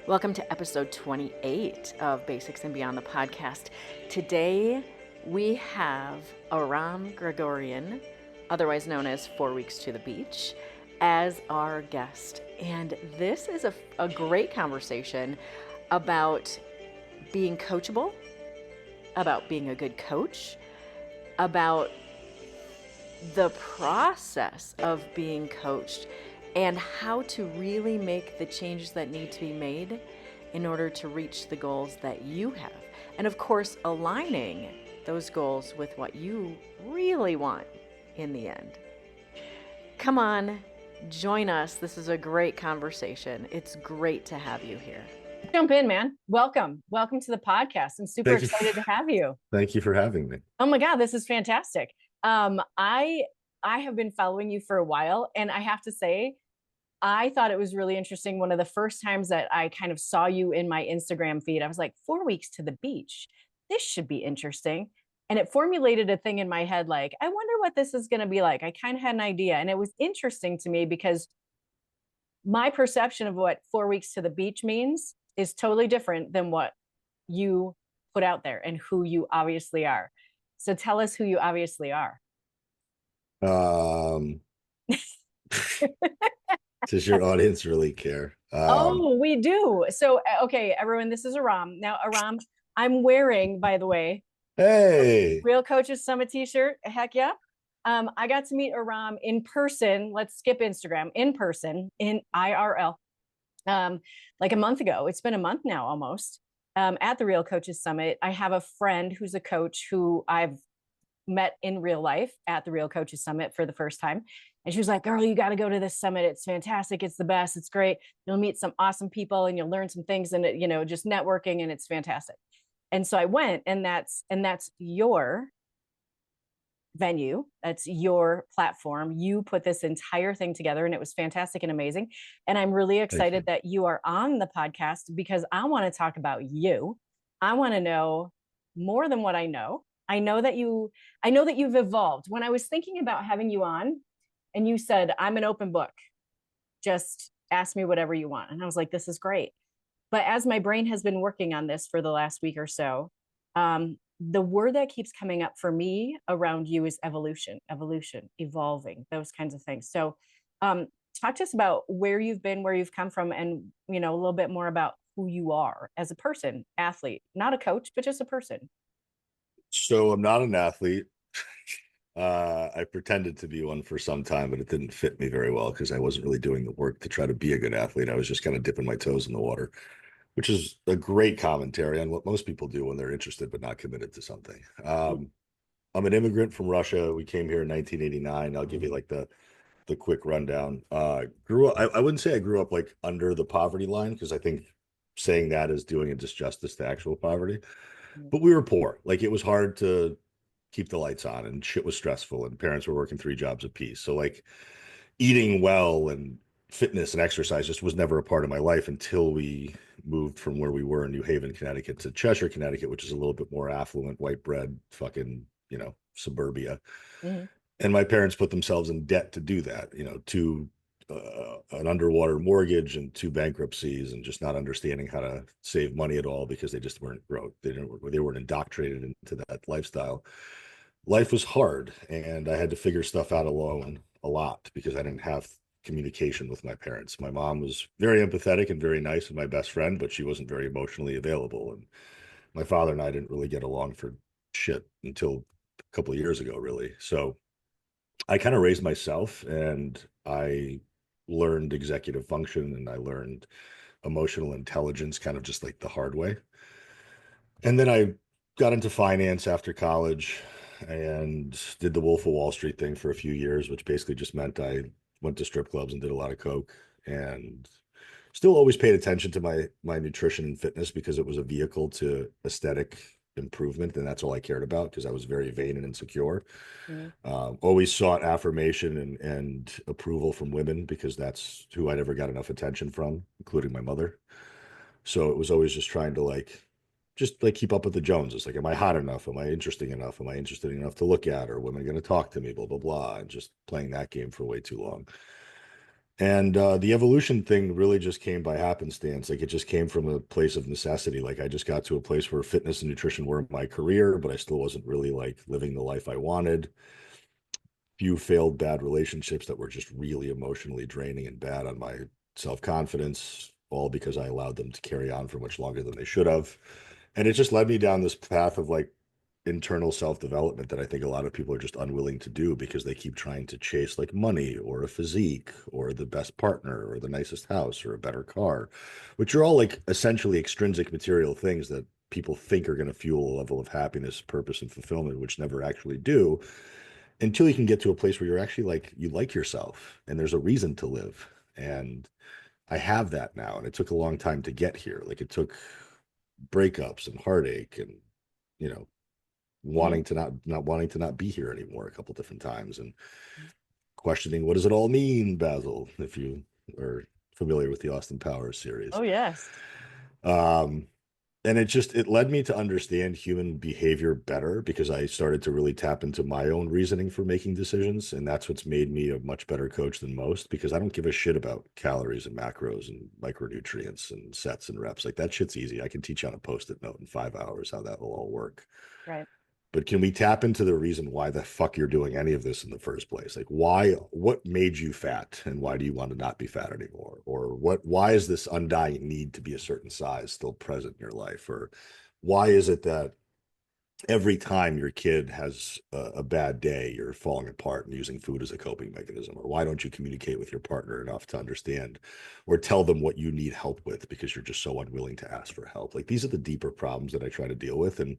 Welcome to episode 28 of Basics and Beyond the podcast. Today we have Aram Gregorian, otherwise known as 4 Weeks to the Beach, as our guest. And this is a great conversation about being coachable, about being a good coach, about the process of being coached, and how to really make the changes that need to be made in order to reach the goals that you have. And of course, aligning those goals with what you really want in the end. Come on, join us. This is a great conversation. It's great to have you here. Jump in, man. Welcome to the podcast. I'm super excited to have you. Thank you for having me. Oh my God, this is fantastic. I have been following you for a while, and I have to say, I thought it was really interesting. One of the first times that I kind of saw you in my Instagram feed, I was like, 4 weeks to the beach. This should be interesting. And it formulated a thing in my head, like, I wonder what this is going to be like. I kind of had an idea, and it was interesting to me because my perception of what 4 weeks to the beach means is totally different than what you put out there and who you obviously are. So tell us who you obviously are. Does your audience really care? Oh, we do. So, okay, everyone, this is Aram. Now, Aram, I'm wearing, by the way, hey, Real Coaches Summit t-shirt. Heck yeah. I got to meet Aram in person. Let's skip Instagram. In person, in IRL, like a month ago. It's been a month now almost. At the Real Coaches Summit, I have a friend who's a coach who I've met in real life at the Real Coaches Summit for the first time. And she was like, girl, you got to go to this summit. It's fantastic. It's the best. It's great. You'll meet some awesome people and you'll learn some things, and just networking, and it's fantastic. And so I went, and that's your venue. That's your platform. You put this entire thing together, and it was fantastic and amazing. And I'm really excited that you are on the podcast because I want to talk about you. I want to know more than what I know. I know that you've evolved. When I was thinking about having you on, and you said, I'm an open book, just ask me whatever you want. And I was like, this is great. But as my brain has been working on this for the last week or so, the word that keeps coming up for me around you is evolution, evolving, those kinds of things. So talk to us about where you've been, where you've come from, and, a little bit more about who you are as a person, athlete, not a coach, but just a person. So I'm not an athlete. I pretended to be one for some time, but it didn't fit me very well because I wasn't really doing the work to try to be a good athlete. I was just kind of dipping my toes in the water, which is a great commentary on what most people do when they're interested but not committed to something. I'm an immigrant from Russia. We came here in 1989. I'll give you like the quick rundown. Grew up. I wouldn't say I grew up like under the poverty line, because I think saying that is doing a disjustice to actual poverty. But we were poor. Like, it was hard to keep the lights on, and shit was stressful, and parents were working 3 jobs apiece. So like, eating well and fitness and exercise just was never a part of my life until we moved from where we were in New Haven, Connecticut, to Cheshire, Connecticut, which is a little bit more affluent, white bread, fucking, suburbia. Mm-hmm. And my parents put themselves in debt to do that, to an underwater mortgage and 2 bankruptcies, and just not understanding how to save money at all because they just weren't they weren't indoctrinated into that lifestyle. Life was hard, and I had to figure stuff out alone a lot because I didn't have communication with my parents. My mom was very empathetic and very nice and my best friend, but she wasn't very emotionally available. And my father and I didn't really get along for shit until a couple of years ago, really. So I kind of raised myself, and I learned executive function, and I learned emotional intelligence kind of just like the hard way. And then I got into finance after college and did the Wolf of Wall Street thing for a few years, which basically just meant I went to strip clubs and did a lot of coke, and still always paid attention to my nutrition and fitness because it was a vehicle to aesthetic improvement, and that's all I cared about because I was very vain and insecure. Always sought affirmation and approval from women because that's who I never got enough attention from, including my mother. So it was always just trying to just keep up with the Joneses. Like, am I hot enough? Am I interesting enough? Am I interesting enough to look at? Or women going to talk to me? Blah, blah, blah. And just playing that game for way too long. And the evolution thing really just came by happenstance. Like it just came from a place of necessity. Like I just got to a place where fitness and nutrition were my career, but I still wasn't really like living the life I wanted. Few failed bad relationships that were just really emotionally draining and bad on my self-confidence, all because I allowed them to carry on for much longer than they should have. And it just led me down this path of like internal self-development that I think a lot of people are just unwilling to do because they keep trying to chase like money or a physique or the best partner or the nicest house or a better car, which are all like essentially extrinsic material things that people think are going to fuel a level of happiness, purpose, and fulfillment, which never actually do, until you can get to a place where you're actually like you like yourself and there's a reason to live. And I have that now, and it took a long time to get here. Like it took breakups and heartache and you know Mhm. wanting to not wanting to not be here anymore a couple different times and questioning what does it all mean, Basil, if you are familiar with the Austin Powers series. Oh, yes. Um, and it led me to understand human behavior better because I started to really tap into my own reasoning for making decisions. And that's what's made me a much better coach than most because I don't give a shit about calories and macros and micronutrients and sets and reps. Like that shit's easy. I can teach on a post-it note in 5 hours how that will all work. Right. But can we tap into the reason why the fuck you're doing any of this in the first place? Like what made you fat and why do you want to not be fat anymore? Or why is this undying need to be a certain size still present in your life? Or why is it that every time your kid has a bad day, you're falling apart and using food as a coping mechanism? Or why don't you communicate with your partner enough to understand or tell them what you need help with because you're just so unwilling to ask for help? Like these are the deeper problems that I try to deal with. And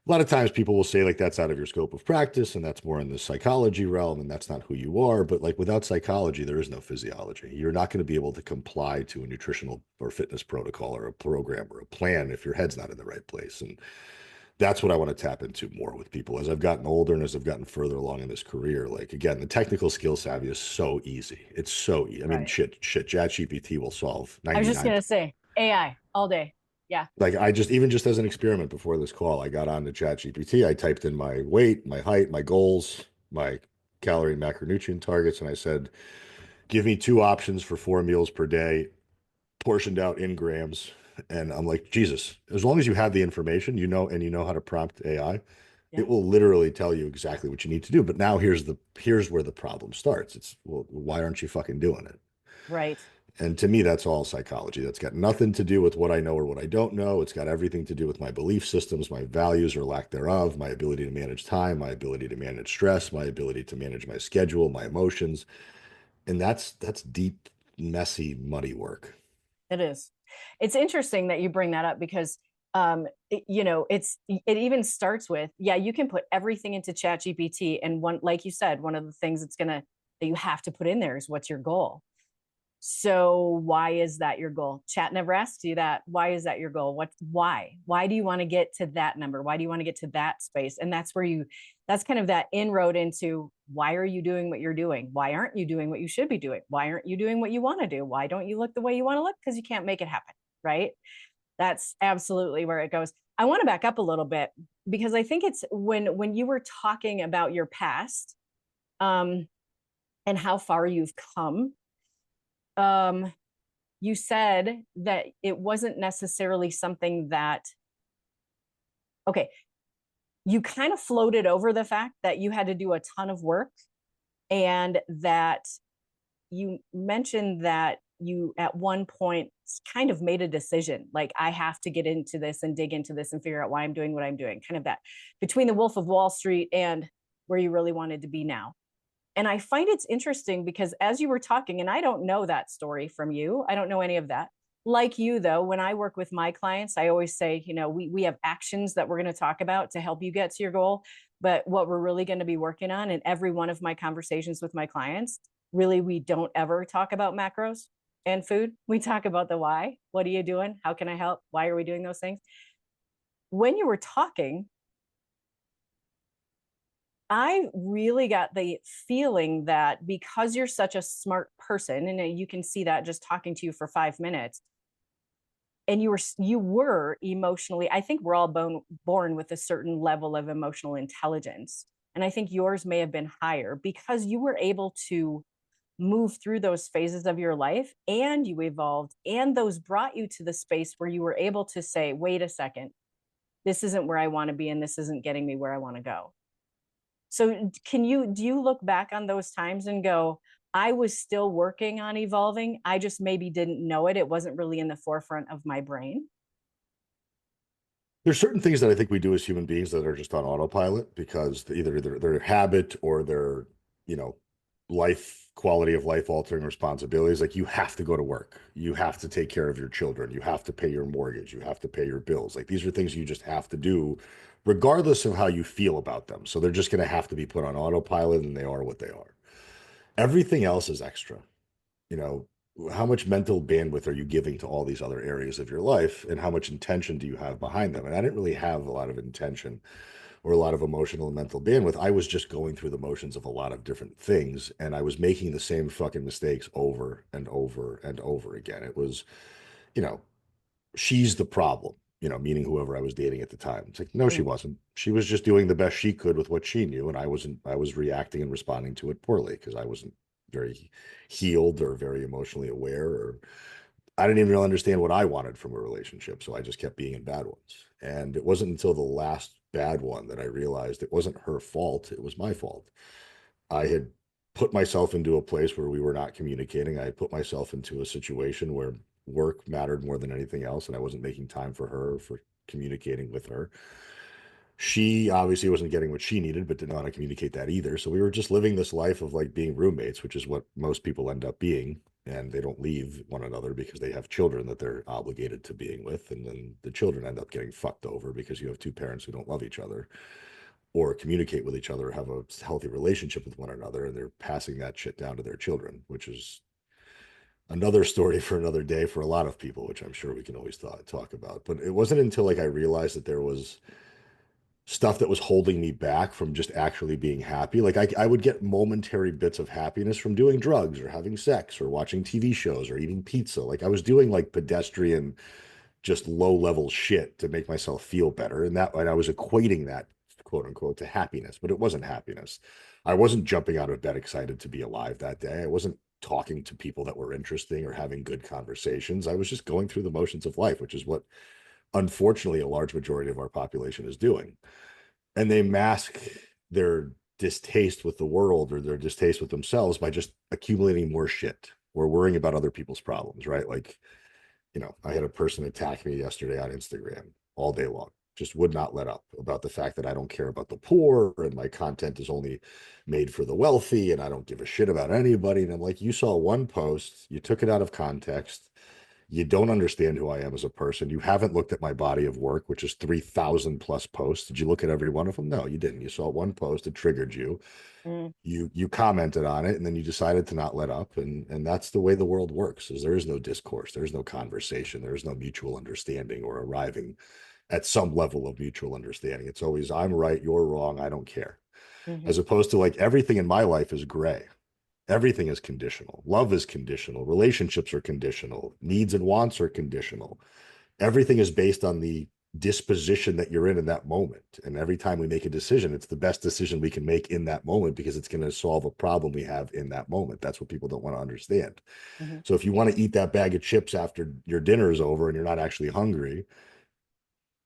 a lot of times people will say like that's out of your scope of practice and that's more in the psychology realm and that's not who you are. But like without psychology, there is no physiology. You're not going to be able to comply to a nutritional or fitness protocol or a program or a plan if your head's not in the right place. And that's what I want to tap into more with people as I've gotten older and as I've gotten further along in this career. Like again, the technical skill savvy is so easy. It's so easy. I mean, Right. ChatGPT will solve I was just 99. gonna say AI all day. Yeah. Like I just even just as an experiment before this call, I got on to ChatGPT. I typed in my weight, my height, my goals, my calorie and macronutrient targets, and I said, give me two options for 4 meals per day, portioned out in grams. And I'm like, Jesus, as long as you have the information, and you know how to prompt AI, it Yeah. will literally tell you exactly what you need to do. But now here's where the problem starts. It's, well, why aren't you fucking doing it? Right. And to me, that's all psychology. That's got nothing to do with what I know or what I don't know. It's got everything to do with my belief systems, my values or lack thereof, my ability to manage time, my ability to manage stress, my ability to manage my schedule, my emotions. And that's deep, messy, muddy work. It is. It's interesting that you bring that up because it even starts with, yeah, you can put everything into Chat GPT, and one, like you said, one of the things that you have to put in there is what's your goal. So why is that your goal? Chat never asks you that. Why is that your goal? Why do you want to get to that number? Why do you want to get to that space? And that's kind of that inroad into why are you doing what you're doing? Why aren't you doing what you should be doing? Why aren't you doing what you want to do? Why don't you look the way you want to look? Because you can't make it happen. Right. That's absolutely where it goes. I want to back up a little bit because I think it's when you were talking about your past, um, and how far you've come, um, you said that it wasn't necessarily something that, okay, you kind of floated over the fact that you had to do a ton of work, and that you mentioned that you at one point kind of made a decision like, I have to get into this and dig into this and figure out why I'm doing what I'm doing, kind of that between the Wolf of Wall Street and where you really wanted to be now. And I find it's interesting because as you were talking, and I don't know that story from you, I don't know any of that. Like you, though, when I work with my clients, I always say, we have actions that we're going to talk about to help you get to your goal. But what we're really going to be working on in every one of my conversations with my clients, really, we don't ever talk about macros and food. We talk about the why. What are you doing? How can I help? Why are we doing those things? When you were talking, I really got the feeling that because you're such a smart person, and you can see that just talking to you for 5 minutes, and you were emotionally, I think we're all born with a certain level of emotional intelligence. And I think yours may have been higher because you were able to move through those phases of your life, and you evolved, and those brought you to the space where you were able to say, wait a second, this isn't where I want to be, and this isn't getting me where I want to go. So do you look back on those times and go, I was still working on evolving, I just maybe didn't know it, it wasn't really in the forefront of my brain? There's certain things that I think we do as human beings that are just on autopilot because either their habit or their, you know, life quality of life altering responsibilities. Like you have to go to work, you have to take care of your children, you have to pay your mortgage, you have to pay your bills. Like these are things you just have to do regardless of how you feel about them. So they're just going to have to be put on autopilot, and they are what they are. Everything else is extra. You know, how much mental bandwidth are you giving to all these other areas of your life, and how much intention do you have behind them? And I didn't really have a lot of intention or a lot of emotional and mental bandwidth. I was just going through the motions of a lot of different things, and I was making the same fucking mistakes over and over and over again. It was, you know, she's the problem, meaning whoever I was dating at the time. It's like, no, she Mm, wasn't. She was just doing the best she could with what she knew. And I was reacting and responding to it poorly because I wasn't very healed or very emotionally aware, or I didn't even really understand what I wanted from a relationship. So I just kept being in bad ones. And it wasn't until the last bad one that I realized it wasn't her fault. It was my fault. I had put myself into a place where we were not communicating. I had put myself into a situation where work mattered more than anything else, and I wasn't making time for her, for communicating with her. She obviously wasn't getting what she needed, but didn't know how to communicate that either. So we were just living this life of like being roommates, which is what most people end up being. And they don't leave one another because they have children that they're obligated to being with. And then the children end up getting fucked over because you have two parents who don't love each other or communicate with each other, or have a healthy relationship with one another, and they're passing that shit down to their children, which is another story for another day for a lot of people, which I'm sure we can always talk about. But it wasn't until like I realized that there was stuff that was holding me back from just actually being happy. Like I would get momentary bits of happiness from doing drugs or having sex or watching TV shows or eating pizza. Like I was doing like pedestrian, just low level shit to make myself feel better. And I was equating that, quote unquote, to happiness, but it wasn't happiness. I wasn't jumping out of bed excited to be alive that day. I wasn't talking to people that were interesting or having good conversations. I was just going through the motions of life, which is what unfortunately a large majority of our population is doing. And they mask their distaste with the world or their distaste with themselves by just accumulating more shit or worrying about other people's problems, right? Like, I had a person attack me yesterday on Instagram all day long, just would not let up about the fact that I don't care about the poor and my content is only made for the wealthy and I don't give a shit about anybody. And I'm like, you saw one post, you took it out of context. You don't understand who I am as a person. You haven't looked at my body of work, which is 3,000 plus posts. Did you look at every one of them? No, you didn't. You saw one post, it triggered you. mm, You commented on it, and then you decided to not let up. And that's the way the world works, is there is no discourse, there's no conversation, there's no mutual understanding or arriving at some level of mutual understanding. It's always, I'm right, you're wrong, I don't care. mhm, As opposed to like everything in my life is gray. Everything is conditional. Love is conditional. Relationships are conditional. Needs and wants are conditional. Everything is based on the disposition that you're in that moment. And every time we make a decision, it's the best decision we can make in that moment because it's going to solve a problem we have in that moment. That's what people don't want to understand. mhm, So if you want to eat that bag of chips after your dinner is over and you're not actually hungry,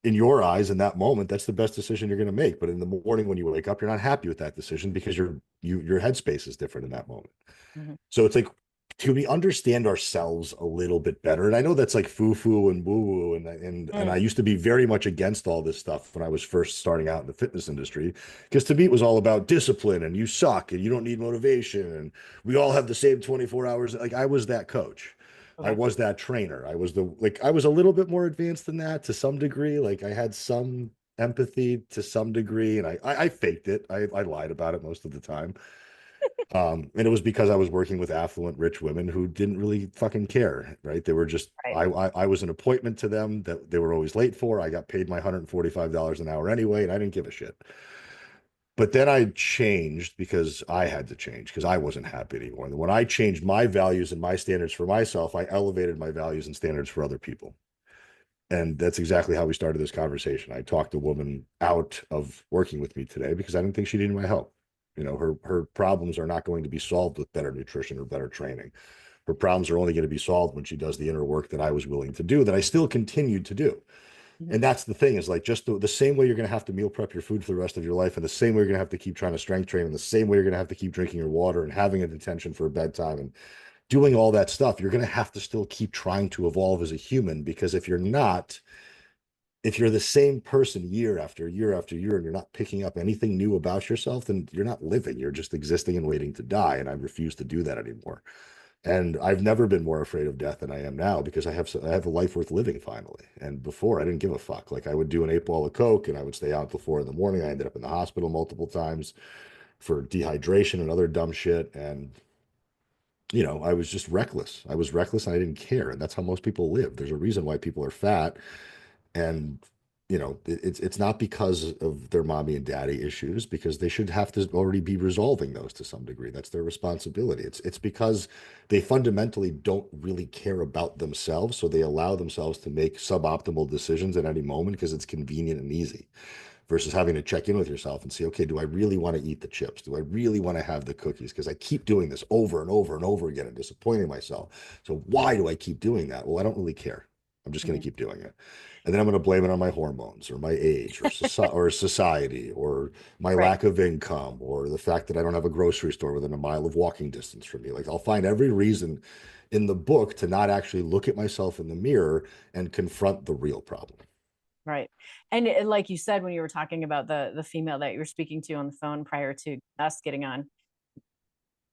in your eyes, in that moment, that's the best decision you're going to make. But in the morning when you wake up, you're not happy with that decision because your headspace is different in that moment. mhm. So it's like, can we understand ourselves a little bit better? And I know that's like foo-foo and woo-woo, and I Mm, used to be very much against all this stuff when I was first starting out in the fitness industry, because to me it was all about discipline and you suck and you don't need motivation and we all have the same 24 hours. Like I was that coach. I okay. was that trainer. I was a little bit more advanced than that to some degree. Like I had some empathy to some degree, and I faked it. I lied about it most of the time. And it was because I was working with affluent, rich women who didn't really fucking care, right? They were just, Right. I was an appointment to them that they were always late for. I got paid my $145 an hour anyway, and I didn't give a shit. But then I changed because I had to change because I wasn't happy anymore. And when I changed my values and my standards for myself, I elevated my values and standards for other people. And that's exactly how we started this conversation. I talked a woman out of working with me today because I didn't think she needed my help. You know, her problems are not going to be solved with better nutrition or better training. Her problems are only going to be solved when she does the inner work that I was willing to do, that I still continued to do. Mhm. And that's the thing, is like, just the same way you're going to have to meal prep your food for the rest of your life, and the same way you're going to have to keep trying to strength train, and the same way you're going to have to keep drinking your water and having a detention for bedtime and doing all that stuff, you're going to have to still keep trying to evolve as a human. Because if you're not, if you're the same person year after year after year, and you're not picking up anything new about yourself, then you're not living. You're just existing and waiting to die. And I refuse to do that anymore. And I've never been more afraid of death than I am now, because I have a life worth living finally. And before, I didn't give a fuck. Like, I would do an 8 ball of coke and I would stay out till 4 in the morning. I ended up in the hospital multiple times for dehydration and other dumb shit. And I was just reckless. I was reckless and I didn't care. And that's how most people live. There's a reason why people are fat. And it's not because of their mommy and daddy issues, because they should have to already be resolving those to some degree. That's their responsibility. It's because they fundamentally don't really care about themselves, so they allow themselves to make suboptimal decisions at any moment because it's convenient and easy, versus having to check in with yourself and see, okay, do I really want to eat the chips? Do I really want to have the cookies? Because I keep doing this over and over and over again and disappointing myself. So why do I keep doing that? Well, I don't really care. I'm just going to Mhm. keep doing it. And then I'm going to blame it on my hormones or my age or, or society or my Right. lack of income or the fact that I don't have a grocery store within a mile of walking distance from me. Like, I'll find every reason in the book to not actually look at myself in the mirror and confront the real problem. Right. And like you said, when you were talking about the female that you were speaking to on the phone prior to us getting on,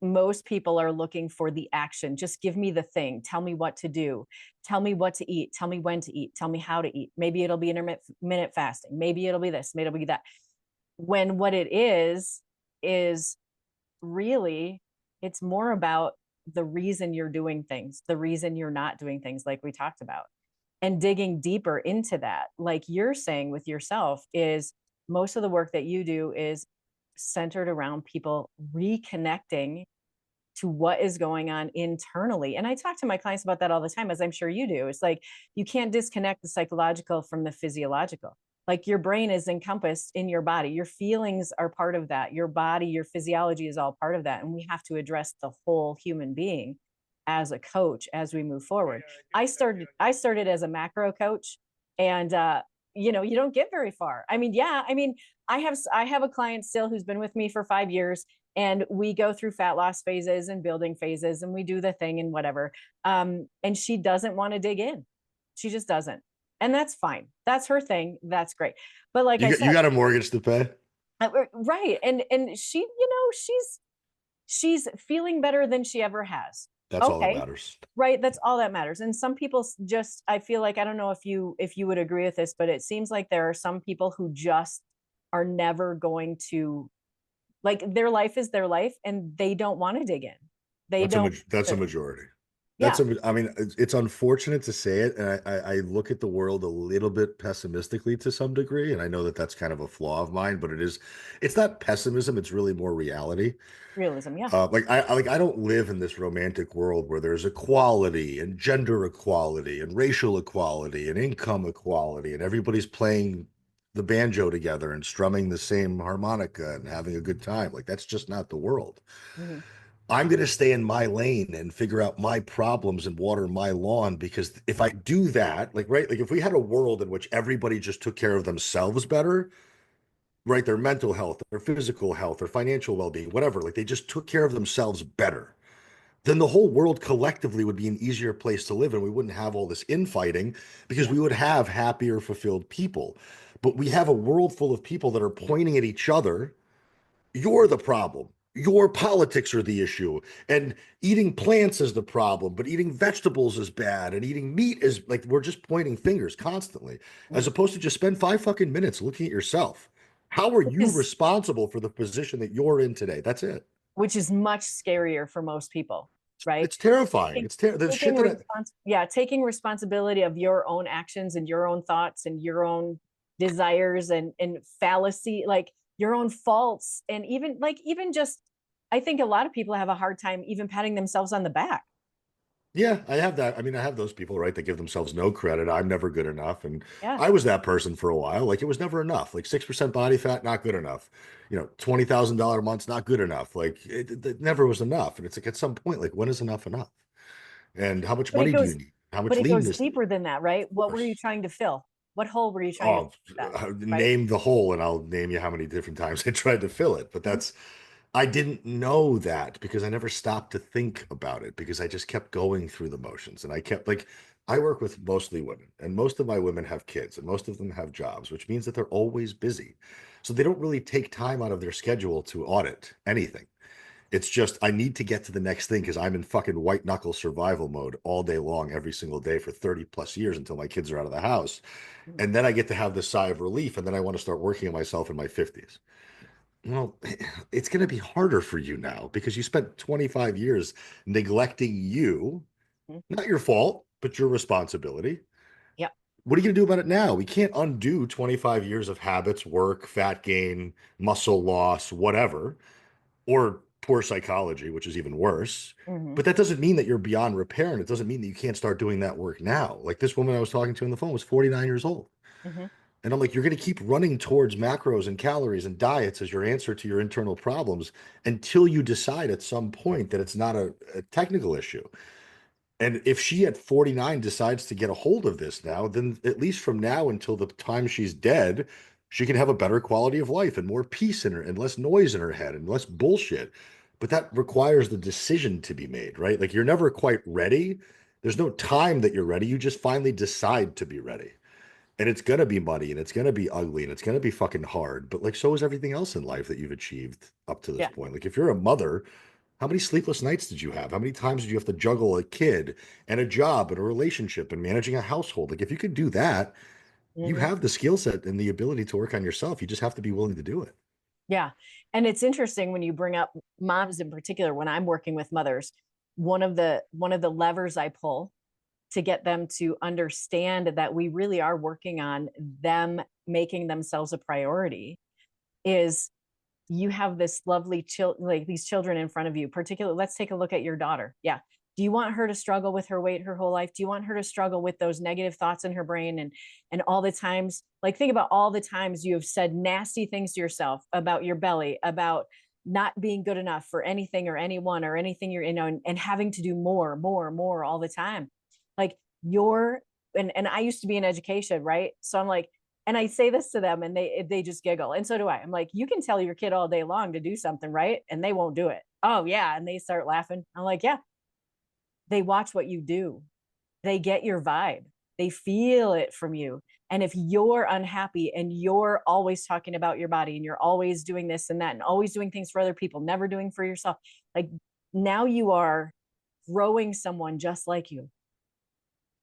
most people are looking for the action. Just give me the thing. Tell me what to do. Tell me what to eat. Tell me when to eat. Tell me how to eat. Maybe it'll be intermittent fasting. Maybe it'll be this. Maybe it'll be that. When what it is really, it's more about the reason you're doing things, the reason you're not doing things, like we talked about, and digging deeper into that. Like you're saying with yourself, is most of the work that you do is centered around people reconnecting to what is going on internally. And I talk to my clients about that all the time, as I'm sure you do. It's like, you can't disconnect the psychological from the physiological. Like, your brain is encompassed in your body. Your feelings are part of that. Your body, your physiology is all part of that. And we have to address the whole human being as a coach as we move forward. I started as a macro coach, and you don't get very far. I mean, yeah, I mean, I have a client still who's been with me for 5 years, and we go through fat loss phases and building phases, and we do the thing and whatever. And she doesn't want to dig in. She just doesn't. And that's fine. That's her thing. That's great. But like I You said, got a mortgage to pay. right. And she's feeling better than she ever has. That's all that Okay. matters. Right. That's all that matters. And some people just, I feel like, I don't know if you would agree with this, but it seems like there are some people who just are never going to, like, their life is their life and they don't want to dig in. They don't. That's a majority. Yeah. I mean, it's unfortunate to say it, and I look at the world a little bit pessimistically to some degree, and I know that that's kind of a flaw of mine, but it's not pessimism, it's really more reality. Realism. Yeah. Like I don't live in this romantic world where there's equality and gender equality and racial equality and income equality and everybody's playing the banjo together and strumming the same harmonica and having a good time. Like, that's just not the world. Mhm. I'm going to stay in my lane and figure out my problems and water my lawn, because if I do that, like, right, like if we had a world in which everybody just took care of themselves better, right, their mental health, their physical health, their financial well-being, whatever, like they just took care of themselves better, then the whole world collectively would be an easier place to live and we wouldn't have all this infighting, because Yeah. we would have happier, fulfilled people. But we have a world full of people that are pointing at each other. You're the problem. Your politics are the issue. And eating plants is the problem, but eating vegetables is bad. And eating meat is, like, we're just pointing fingers constantly, as Mhm. opposed to just spend 5 fucking minutes looking at yourself. How are Which you is responsible for the position that you're in today? That's it. which is much scarier for most people, right? It's terrifying. Taking, It's the shit that taking responsibility of your own actions and your own thoughts and your own desires and fallacy, like your own faults, and even just, I think a lot of people have a hard time even patting themselves on the back. Yeah, I have that. I mean, I have those people, right, that give themselves no credit. I'm never good enough. And Yeah. I was that person for a while. Like it was never enough. Like 6% body fat, not good enough. $20,000 months, not good enough. Like it never was enough. And it's like at some point, like when is enough enough? And how much But it money do you goes, need? How but much it goes leanness do you deeper than that, right? need? Of What were you course. trying to fill? What hole were you trying to Oh, fill with that? Right. name the hole and I'll name you how many different times I tried to fill it. But Mhm. I didn't know that because I never stopped to think about it because I just kept going through the motions. And I kept like, I work with mostly women, and most of my women have kids, and most of them have jobs, which means that they're always busy. So they don't really take time out of their schedule to audit anything. It's just, I need to get to the next thing because I'm in fucking white knuckle survival mode all day long, every single day for 30 plus years until my kids are out of the house. Mhm. And then I get to have this sigh of relief. And then I want to start working on myself in my 50s. Well, it's going to be harder for you now because you spent 25 years neglecting you. Mhm. Not your fault, but your responsibility. Yep. What are you going to do about it now? We can't undo 25 years of habits, work, fat gain, muscle loss, whatever, or poor psychology, which is even worse. Hmm. But that doesn't mean that you're beyond repair. And it doesn't mean that you can't start doing that work now. Like this woman I was talking to on the phone was 49 years old. Hmm. And I'm like, you're going to keep running towards macros and calories and diets as your answer to your internal problems until you decide at some point that it's not a technical issue. And if she at 49 decides to get a hold of this now, then at least from now until the time she's dead, she can have a better quality of life and more peace in her and less noise in her head and less bullshit. But that requires the decision to be made, right? Like you're never quite ready. There's no time that you're ready. You just finally decide to be ready. And it's gonna be muddy and it's gonna be ugly and it's gonna be fucking hard. But like so is everything else in life that you've achieved up to this Yeah. point. Like if you're a mother, how many sleepless nights did you have? How many times did you have to juggle a kid and a job and a relationship and managing a household? Like if you could do that, you Hmm. have the skill set and the ability to work on yourself. You just have to be willing to do it. Yeah. And it's interesting when you bring up moms in particular, when I'm working with mothers, one of the levers I pull to get them to understand that we really are working on them making themselves a priority is you have this lovely like these children in front of you. Particularly, let's take a look at your daughter. Yeah. Do you want her to struggle with her weight her whole life? Do you want her to struggle with those negative thoughts in her brain and all the times, like think about all the times you have said nasty things to yourself about your belly, about not being good enough for anything or anyone or anything and having to do more all the time. Like you're and I used to be in education, right? So I'm like, and I say this to them and they just giggle. And so do I. I'm like, you can tell your kid all day long to do something, right? And they won't do it. Oh yeah. And they start laughing. I'm like, yeah, they watch what you do. They get your vibe. They feel it from you. And if you're unhappy and you're always talking about your body and you're always doing this and that and always doing things for other people, never doing for yourself, like now you are growing someone just like you.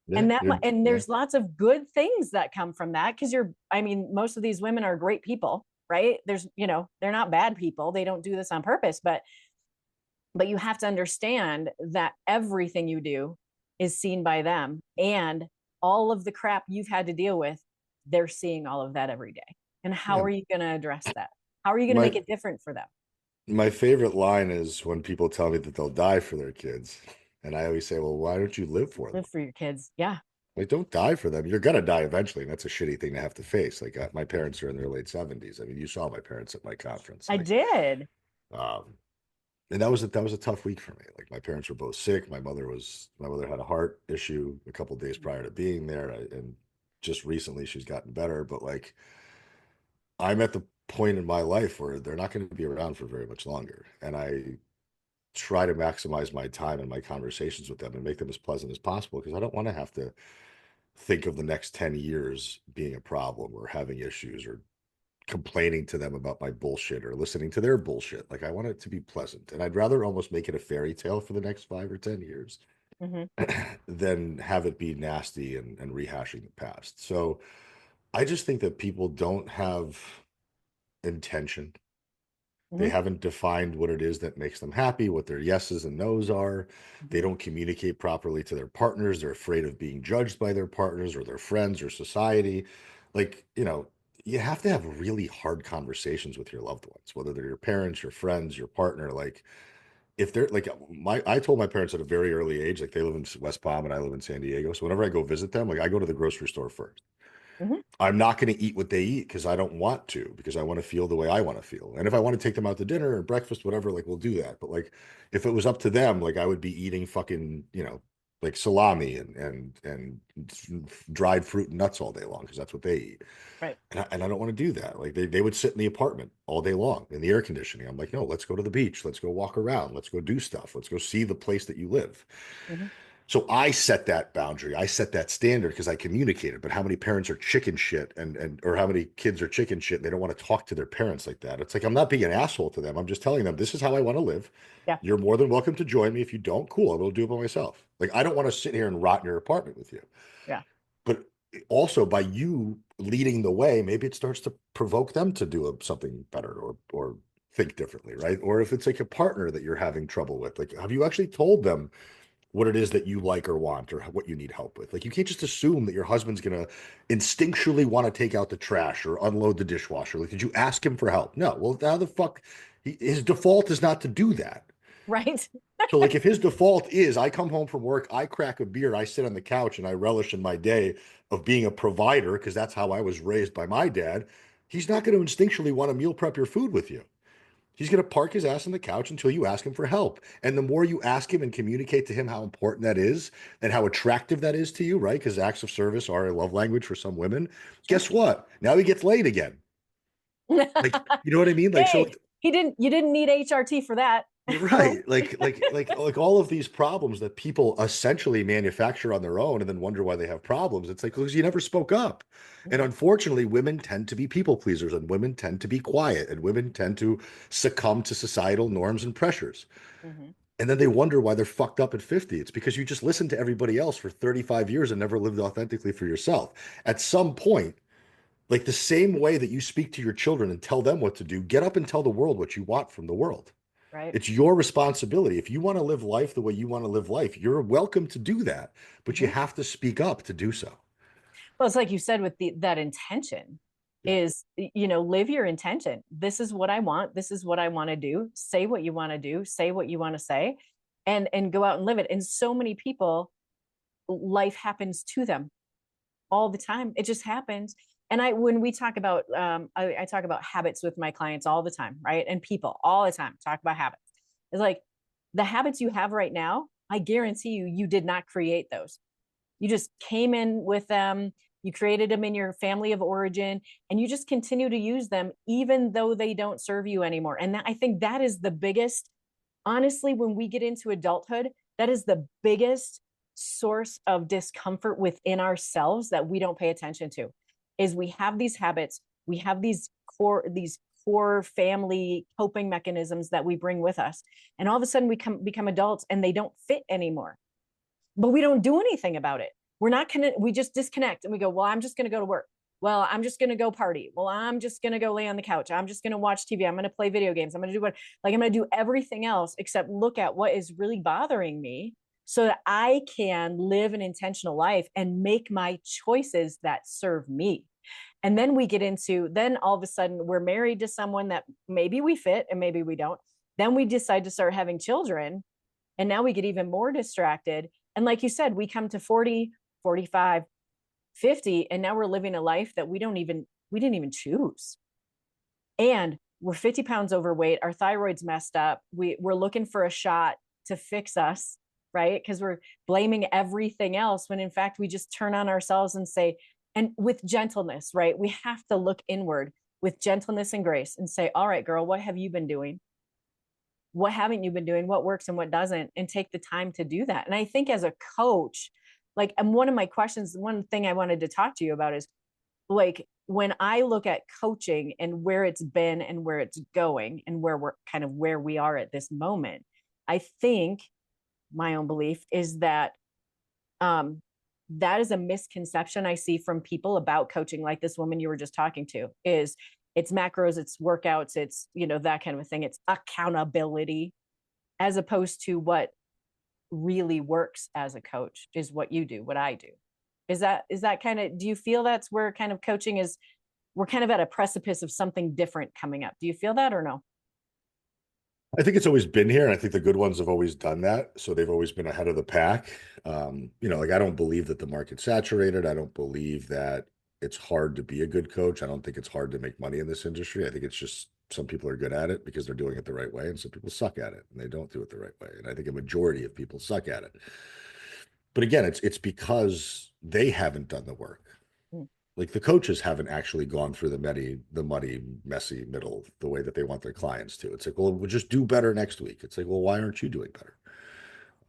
Yeah, And and yeah, there's lots of good things that come from that because I mean, most of these women are great people, right? They're not bad people. They don't do this on purpose, but you have to understand that everything you do is seen by them, and all of the crap you've had to deal with, they're seeing all of that every day. And how yeah. are you going to address that? How are you going to make My it different for them? my favorite line is when people tell me that they'll die for their kids. And I always say, well, why don't you live for them? Live for your kids. Yeah. Like, don't die for them. You're gonna die eventually, and that's a shitty thing to have to face. Like, my parents are in their late 70s. I mean, you saw my parents at my conference. I Like, did. um, and that was a tough week for me. Like, my parents were both sick. My mother had a heart issue a couple days prior to being there, and just recently she's gotten better. But like, I'm at the point in my life where they're not going to be around for very much longer, and I try to maximize my time and my conversations with them and make them as pleasant as possible because I don't want to have to think of the next 10 years being a problem or having issues or complaining to them about my bullshit or listening to their bullshit. Like I want it to be pleasant. And I'd rather almost make it a fairy tale for the next 5 or 10 years Hmm. than have it be nasty and rehashing the past. So I just think that people don't have intention. They Hmm. haven't defined what it is that makes them happy, what their yeses and nos are. They Hmm. don't communicate properly to their partners. They're afraid of being judged by their partners or their friends or society. Like, you have to have really hard conversations with your loved ones, whether they're your parents, your friends, your partner. Like, if they're like I told my parents at a very early age, like they live in West Palm and I live in San Diego. So whenever I go visit them, like I go to the grocery store first. Mhm. I'm not going to eat what they eat because I don't want to, because I want to feel the way I want to feel. And if I want to take them out to dinner or breakfast, whatever, like we'll do that. But like if it was up to them, like I would be eating fucking, like salami and dried fruit and nuts all day long because that's what they eat. Right. And I don't want to do that. Like they would sit in the apartment all day long in the air conditioning. I'm like, no, let's go to the beach. Let's go walk around. Let's go do stuff. Let's go see the place that you live. Mhm. So I set that boundary. I set that standard because I communicated. But how many parents are chicken shit or how many kids are chicken shit and they don't want to talk to their parents like that? It's like I'm not being an asshole to them. I'm just telling them this is how I want to live. Yeah. You're more than welcome to join me. If you don't, cool. I will do it by myself. Like I don't want to sit here and rot in your apartment with you. Yeah. But also by you leading the way, maybe it starts to provoke them to do something better or think differently, right? Or if it's like a partner that you're having trouble with, like have you actually told them what it is that you like or want or what you need help with? Like you can't just assume that your husband's gonna instinctually want to take out the trash or unload the dishwasher. Like, did you ask him for help? No. Well, how the fuck? His default is not to do that. Right. So, like, if his default is I come home from work, I crack a beer, I sit on the couch, and I relish in my day of being a provider because that's how I was raised by my dad, he's not going to instinctually want to meal prep your food with you. He's going to park his ass on the couch until you ask him for help. And the more you ask him and communicate to him how important that is and how attractive that is to you, right? Because acts of service are a love language for some women. Sure. Guess what? Now he gets laid again. Like, you know what I mean? Like, so Hey, you didn't need HRT for that. you're right. Like all of these problems that people essentially manufacture on their own and then wonder why they have problems. It's like, because you never spoke up. And unfortunately, women tend to be people pleasers and women tend to be quiet and women tend to succumb to societal norms and pressures. Mhm. And then they wonder why they're fucked up at 50. It's because you just listened to everybody else for 35 years and never lived authentically for yourself. At some point, like the same way that you speak to your children and tell them what to do, get up and tell the world what you want from the world. Right. It's your responsibility. If you want to live life the way you want to live life, you're welcome to do that, but you Mhm. have to speak up to do so. Well, it's like you said with that intention Yeah. is, live your intention. This is what I want. This is what I want to do. Say what you want to do. Say what you want to say, and go out and live it. And so many people, life happens to them all the time. It just happens. And when we talk about, I talk about habits with my clients all the time, right? And people all the time talk about habits. It's like the habits you have right now, I guarantee you did not create those. You just came in with them, you created them in your family of origin, and you just continue to use them even though they don't serve you anymore. And I think that is the biggest, honestly, when we get into adulthood, that is the biggest source of discomfort within ourselves that we don't pay attention to. Is we have these habits, we have these core family coping mechanisms that we bring with us, and all of a sudden we become adults and they don't fit anymore, but we don't do anything about it. We're not connect. We just disconnect and we go, well, I'm just going to go to work. Well, I'm just going to go party. Well, I'm just going to go lay on the couch. I'm just going to watch TV. I'm going to play video games. I'm going to do I'm going to do everything else except look at what is really bothering me so that I can live an intentional life and make my choices that serve me. And then all of a sudden we're married to someone that maybe we fit and maybe we don't. Then we decide to start having children. And now we get even more distracted. And like you said, we come to 40, 45, 50, and now we're living a life that we didn't even choose. And we're 50 pounds overweight. Our thyroid's messed up. We're looking for a shot to fix us, right? Because we're blaming everything else when in fact we just turn on ourselves and say, and with gentleness, right? We have to look inward with gentleness and grace and say, all right, girl, what have you been doing? What haven't you been doing? What works and what doesn't? And take the time to do that. And I think as a coach, and one of my questions, one thing I wanted to talk to you about is like, when I look at coaching and where it's been and where it's going and where we are at this moment, I think my own belief is that that is a misconception I see from people about coaching. Like this woman you were just talking to, is it's macros, it's workouts, it's, that kind of a thing. It's accountability, as opposed to what really works as a coach is what you do, what I do. Is that do you feel that's where kind of coaching is? We're kind of at a precipice of something different coming up. Do you feel that or no? I think it's always been here, and I think the good ones have always done that. So they've always been ahead of the pack. Like I don't believe that the market's saturated. I don't believe that it's hard to be a good coach. I don't think it's hard to make money in this industry. I think it's just some people are good at it because they're doing it the right way, and some people suck at it and they don't do it the right way. And I think a majority of people suck at it. But again, it's because they haven't done the work. Mm. Like the coaches haven't actually gone through the muddy, messy middle the way that they want their clients to. It's like, well, we'll just do better next week. It's like, well, why aren't you doing better?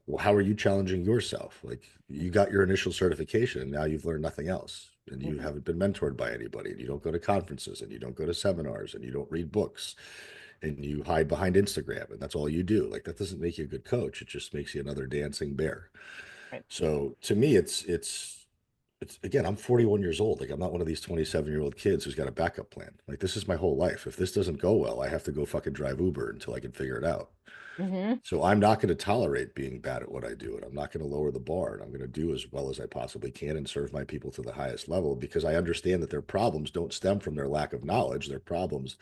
Well, how are you challenging yourself? Like you got your initial certification and now you've learned nothing else. And you haven't been mentored by anybody, and you don't go to conferences, and you don't go to seminars, and you don't read books, and you hide behind Instagram, and that's all you do. Like that doesn't make you a good coach. It just makes you another dancing bear. Right. So to me, it's again, I'm 41 years old. Like I'm not one of these 27-year-old kids who's got a backup plan. Like this is my whole life. If this doesn't go well, I have to go fucking drive Uber until I can figure it out. Mm-hmm. So I'm not going to tolerate being bad at what I do, and I'm not going to lower the bar, and I'm going to do as well as I possibly can and serve my people to the highest level because I understand that their problems don't stem from their lack of knowledge. Their problems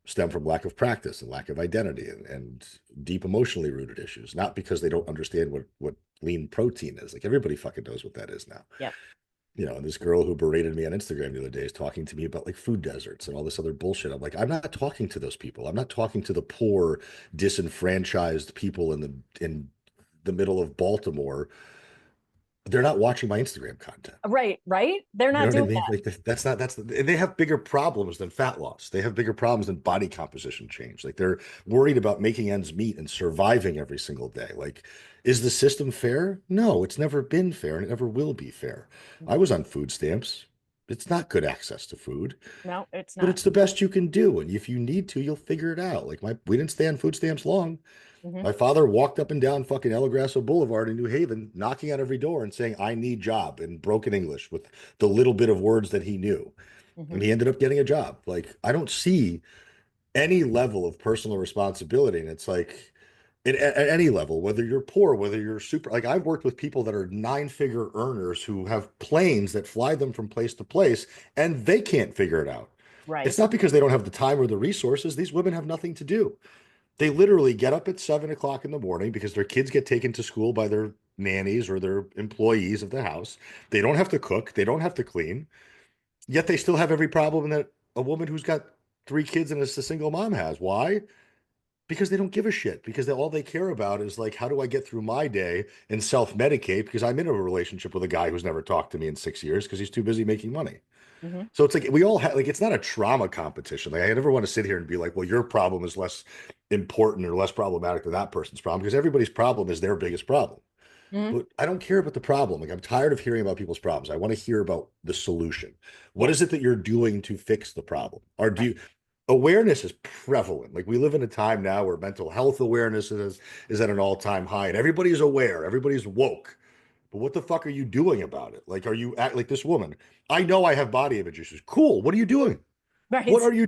stem from lack of practice and lack of identity and deep emotionally rooted issues, not because they don't understand what lean protein is. Like everybody fucking knows what that is now. Yeah. And this girl who berated me on Instagram the other day is talking to me about like food deserts and all this other bullshit. I'm like, I'm not talking to those people. I'm not talking to the poor, disenfranchised people in the middle of Baltimore. They're not watching my Instagram content. Right. They're You know not what I doing mean? that. Like they have bigger problems than fat loss. They have bigger problems than body composition change. Like they're worried about making ends meet and surviving every single day. Like, is the system fair? No, it's never been fair and it never will be fair. I was on food stamps. It's not good access to food, No, it's but not. it's the best you can do. And if you need to, you'll figure it out. Like we didn't stay on food stamps long. Mm-hmm. My father walked up and down fucking El Grasso Boulevard in New Haven, knocking on every door and saying, I need job in broken English with the little bit of words that he knew. Mm-hmm. And he ended up getting a job. Like, I don't see any level of personal responsibility. And it's like, at any level, whether you're poor, whether you're super, like I've worked with people that are 9-figure earners who have planes that fly them from place to place and they can't figure it out. Right. It's not because they don't have the time or the resources. These women have nothing to do. They literally get up at 7 o'clock in the morning because their kids get taken to school by their nannies or their employees of the house. They don't have to cook, they don't have to clean, yet they still have every problem that a woman who's got 3 kids and is a single mom has. Why? Because they don't give a shit. Because all they care about is like, how do I get through my day and self-medicate? Because I'm in a relationship with a guy who's never talked to me in 6 years because he's too busy making money. Mm-hmm. So it's like we all have like it's not a trauma competition. Like I never want to sit here and be like, well, your problem is less important or less problematic than that person's problem because everybody's problem is their biggest problem. Mm-hmm. But I don't care about the problem. Like I'm tired of hearing about people's problems. I want to hear about the solution. What Yeah. is it that you're doing to fix the problem? Or do Right. you awareness is prevalent. Like we live in a time now where mental health awareness is at an all-time high and everybody's aware, everybody's woke. But what the fuck are you doing about it? Like, are you act like this woman? I know I have body image issues. Cool. What are you doing? Right. What are you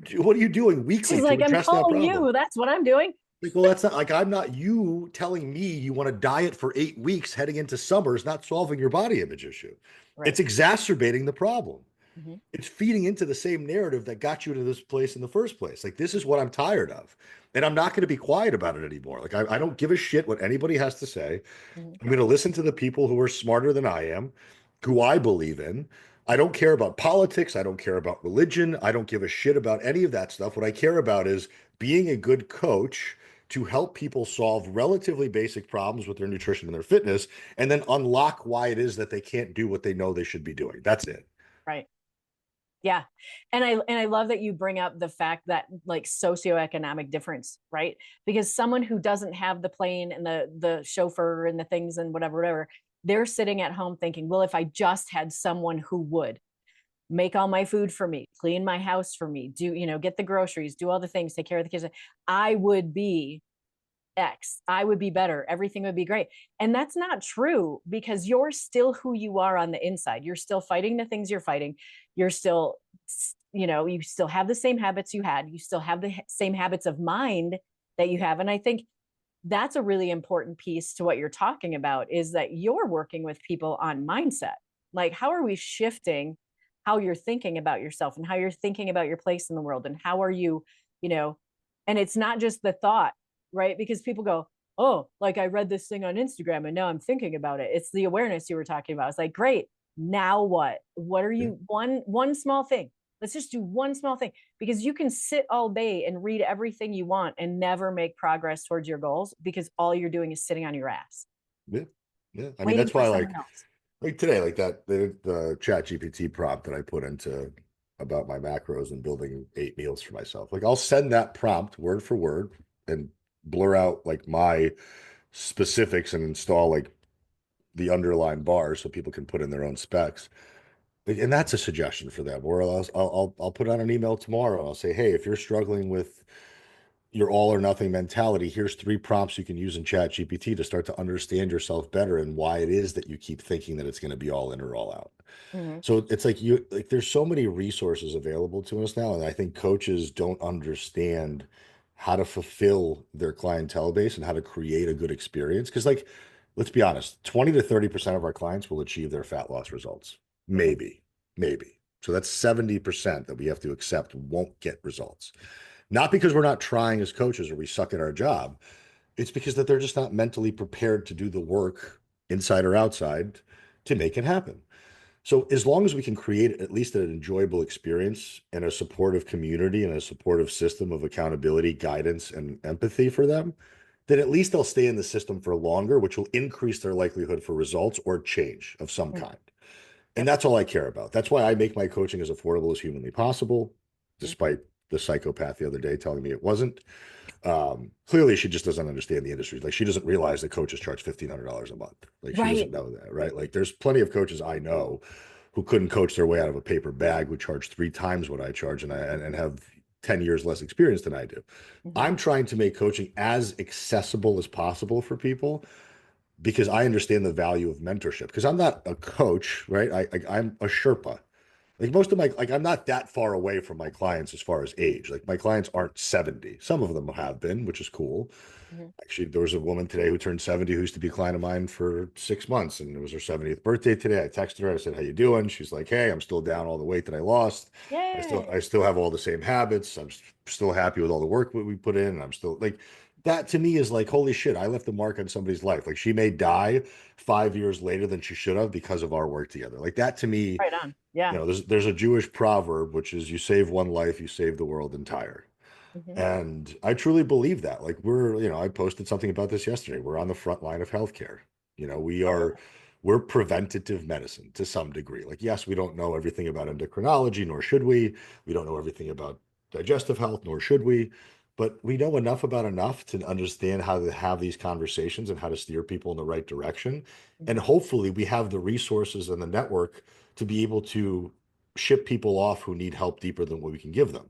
doing She's weekly to like, I'm address that calling problem? you. That's what I'm doing. Like, well, that's not like I'm not you telling me you want to diet for 8 weeks heading into summer is not solving your body image issue. Right. It's exacerbating the problem. Mm-hmm. It's feeding into the same narrative that got you to this place in the first place. Like, this is what I'm tired of. And I'm not going to be quiet about it anymore. Like, I don't give a shit what anybody has to say. Mm-hmm. I'm going to listen to the people who are smarter than I am, who I believe in. I don't care about politics. I don't care about religion. I don't give a shit about any of that stuff. What I care about is being a good coach to help people solve relatively basic problems with their nutrition and their fitness, and then unlock why it is that they can't do what they know they should be doing. That's it. Right. Yeah. And I love that you bring up the fact that like socioeconomic difference, right? Because someone who doesn't have the plane and the chauffeur and the things and whatever, they're sitting at home thinking, well, if I just had someone who would make all my food for me, clean my house for me, get the groceries, do all the things, take care of the kids, I would be X, I would be better. Everything would be great. And that's not true because you're still who you are on the inside. You're still fighting the things you're fighting. You're still, you still have the same habits you had. You still have the same habits of mind that you have. And I think that's a really important piece to what you're talking about is that you're working with people on mindset. Like, how are we shifting how you're thinking about yourself and how you're thinking about your place in the world? And how are you, and it's not just the thought right? Because people go, oh, like I read this thing on Instagram and now I'm thinking about it. It's the awareness you were talking about. It's like, great. Now what? What are Yeah. you one small thing? Let's just do one small thing, because you can sit all day and read everything you want and never make progress towards your goals because all you're doing is sitting on your ass Yeah. Yeah. I mean, waiting that's for why someone else. like today, like that, the chat GPT prompt that I put into about my macros and building 8 meals for myself. Like I'll send that prompt word for word and blur out like my specifics and install like the underlying bars so people can put in their own specs. And that's a suggestion for them. Or I'll put out an email tomorrow. I'll say, hey, if you're struggling with your all or nothing mentality, here's 3 prompts you can use in Chat GPT to start to understand yourself better and why it is that you keep thinking that it's going to be all in or all out. Mm-hmm. So it's like there's so many resources available to us now. And I think coaches don't understand how to fulfill their clientele base and how to create a good experience. Because like, let's be honest, 20 to 30% of our clients will achieve their fat loss results. Mm-hmm. Maybe. So that's 70% that we have to accept won't get results. Not because we're not trying as coaches or we suck at our job. It's because that they're just not mentally prepared to do the work inside or outside to make it happen. So as long as we can create at least an enjoyable experience and a supportive community and a supportive system of accountability, guidance, and empathy for them, then at least they'll stay in the system for longer, which will increase their likelihood for results or change of some kind. And Yep. that's all I care about. That's why I make my coaching as affordable as humanly possible, Mm-hmm. despite the psychopath the other day telling me it wasn't. Clearly she just doesn't understand the industry. Like she doesn't realize that coaches charge $1,500 a month. Like she Right. doesn't know that, right? Like there's plenty of coaches I know who couldn't coach their way out of a paper bag, who charge 3 times what I charge and have 10 years less experience than I do. Mm-hmm. I'm trying to make coaching as accessible as possible for people because I understand the value of mentorship. Because I'm not a coach, right? I'm a Sherpa. Like most of my, like I'm not that far away from my clients as far as age. Like my clients aren't 70. Some of them have been, which is cool. Mm-hmm. Actually, there was a woman today who turned 70 who used to be a client of mine for 6 months, and it was her 70th birthday today. I texted her. I said, "How you doing?" She's like, "Hey, I'm still down all the weight that I lost. I Yay. still have all the same habits. Still happy with all the work that we put in. And I'm still like that to me is like, holy shit, I left a mark on somebody's life. Like she may die 5 years later than she should have because of our work together. Like that to me, Right on. Yeah. there's a Jewish proverb which is you save one life, you save the world entire. Mm-hmm. And I truly believe that. Like I posted something about this yesterday. We're on the front line of healthcare. We're preventative medicine to some degree. Like, yes, we don't know everything about endocrinology, nor should we. We don't know everything about digestive health, nor should we. But we know enough to understand how to have these conversations and how to steer people in the right direction. And Mm-hmm. hopefully we have the resources and the network to be able to ship people off who need help deeper than what we can give them.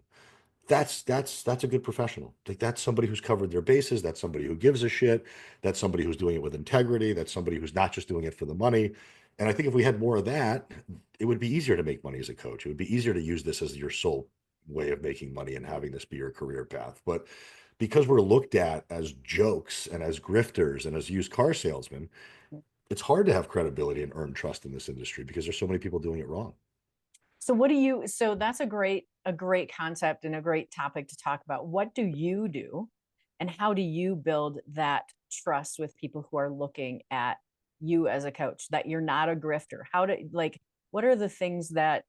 That's a good professional. Like that's somebody who's covered their bases. That's somebody who gives a shit. That's somebody who's doing it with integrity. That's somebody who's not just doing it for the money. And I think if we had more of that, it would be easier to make money as a coach. It would be easier to use this as your sole way of making money and having this be your career path. But because we're looked at as jokes and as grifters and as used car salesmen, it's hard to have credibility and earn trust in this industry because there's so many people doing it wrong. So that's a great concept and a great topic to talk about. What do you do and how do you build that trust with people who are looking at you as a coach, that you're not a grifter? What are the things that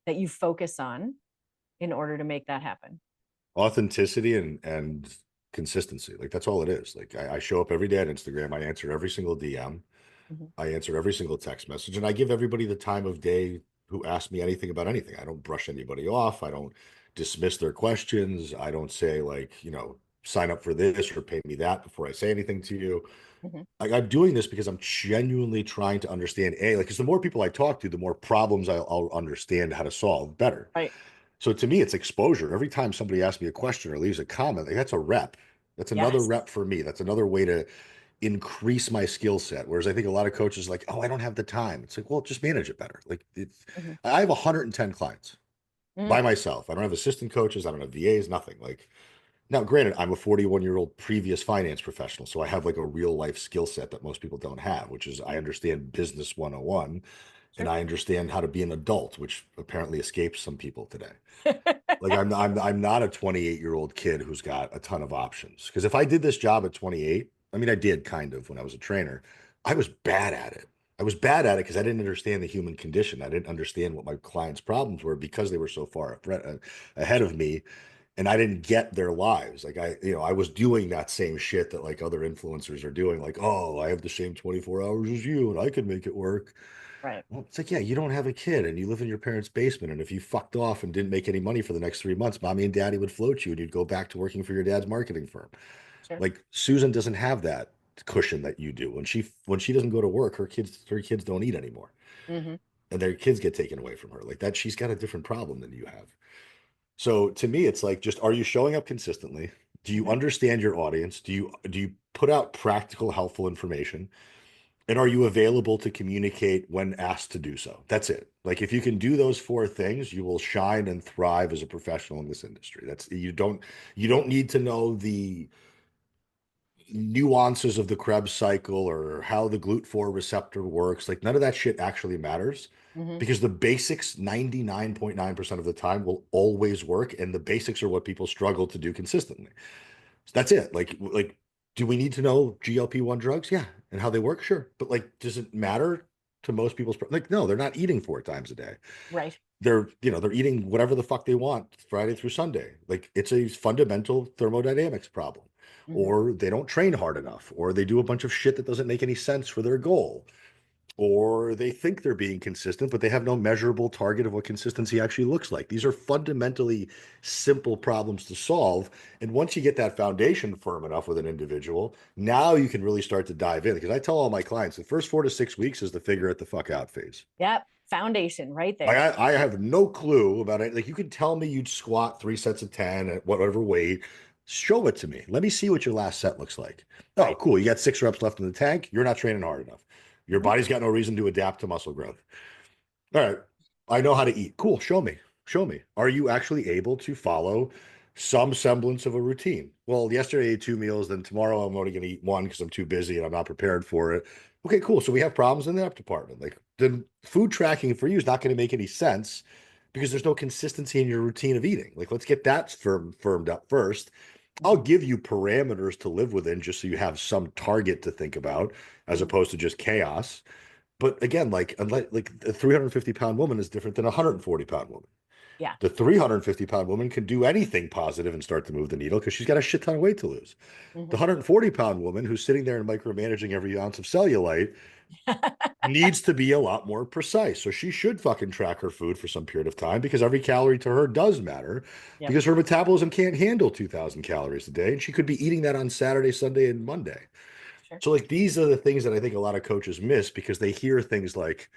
you focus on in order to make that happen? Authenticity and consistency. Like that's all it is. Like I show up every day on Instagram. I answer every single DM. Mhm. I answer every single text message, and I give everybody the time of day who asks me anything about anything. I don't brush anybody off. I don't dismiss their questions. I don't say like, sign up for this or pay me that before I say anything to you. Mhm. Like I'm doing this because I'm genuinely trying to understand because the more people I talk to, the more problems I'll understand how to solve better. Right. So to me, it's exposure. Every time somebody asks me a question or leaves a comment, like that's a rep. That's another Yes. rep for me. That's another way to increase my skill set. Whereas I think a lot of coaches are like, oh, I don't have the time. It's like, well, just manage it better. Like Mhm. I have 110 clients by Mhm. myself. I don't have assistant coaches. I don't have VAs, nothing. Like now, granted, I'm a 41-year-old previous finance professional. So I have like a real life skill set that most people don't have, which is I understand business 101 and Sure. I understand how to be an adult, which apparently escapes some people today. Like I'm not a 28-year-old kid who's got a ton of options. Because if I did this job at 28, I mean, I did kind of when I was a trainer, I was bad at it. I was bad at it because I didn't understand the human condition. I didn't understand what my clients' problems were because they were so far ahead of me, and I didn't get their lives. Like I was doing that same shit that like other influencers are doing. Like, oh, I have the same 24 hours as you, and I could make it work. Right. Well, it's like, yeah, you don't have a kid and you live in your parents' basement. And if you fucked off and didn't make any money for the next 3 months, mommy and daddy would float you and you'd go back to working for your dad's marketing firm. Sure. Like Susan doesn't have that cushion that you do. When she doesn't go to work, her kids don't eat anymore. Hmm. And their kids get taken away from her. Like that, she's got a different problem than you have. So to me, it's like just are you showing up consistently? Do you Hmm. understand your audience? Do you put out practical, helpful information? And are you available to communicate when asked to do so? That's it. Like if you can do those four things, you will shine and thrive as a professional in this industry. That's you don't need to know the nuances of the Krebs cycle or how the GLUT4 receptor works. Like none of that shit actually matters Hmm. because the basics 99.9% of the time will always work. And the basics are what people struggle to do consistently. So that's it. Like, do we need to know GLP-1 drugs? Yeah. And how they work? Sure. But like, does it matter to most people's, like, no, they're not eating 4 times a day. Right. They're eating whatever the fuck they want Friday through Sunday. Like it's a fundamental thermodynamics problem. Hmm. Or they don't train hard enough, or they do a bunch of shit that doesn't make any sense for their goal, or they think they're being consistent, but they have no measurable target of what consistency actually looks like. These are fundamentally simple problems to solve. And once you get that foundation firm enough with an individual, now you can really start to dive in. Because I tell all my clients the first 4 to 6 weeks is the figure it the fuck out phase. Yep. Foundation right Like there. I have no clue about it. Like you can tell me you'd squat 3 sets of 10 at whatever weight. Show it to me. Let me see what your last set looks like. Oh, Right. cool. You got 6 reps left in the tank. You're not training hard enough. Your Hmm. body's got no reason to adapt to muscle growth. All right. I know how to eat. Cool. Show me. Show me. Are you actually able to follow some semblance of a routine? Well, yesterday I ate 2 meals. Then tomorrow I'm only going to eat one because I'm too busy and I'm not prepared for it. Okay, cool. So we have problems in that department. Like then food tracking for you is not going to make any sense because there's no consistency in your routine of eating. Like let's get that firmed up first. I'll Hmm. give you parameters to live within just so you have some target to think about as Hmm. opposed to just chaos. But again, like unless like a 350-pound woman is different than a 140-pound woman. Yeah. The 350-pound woman can do anything positive and start to move the needle because she's got a shit ton of weight to lose. The Hmm. 140-pound woman who's sitting there and micromanaging every ounce of cellulite needs to be a lot more precise. So she should fucking track her food for some period of time because every calorie to her does matter Yep. because her metabolism can't handle 2,000 calories a day. And she could be eating that on Saturday, Sunday, and Monday. Sure. So, like, these are the things that I think a lot of coaches miss because they hear things like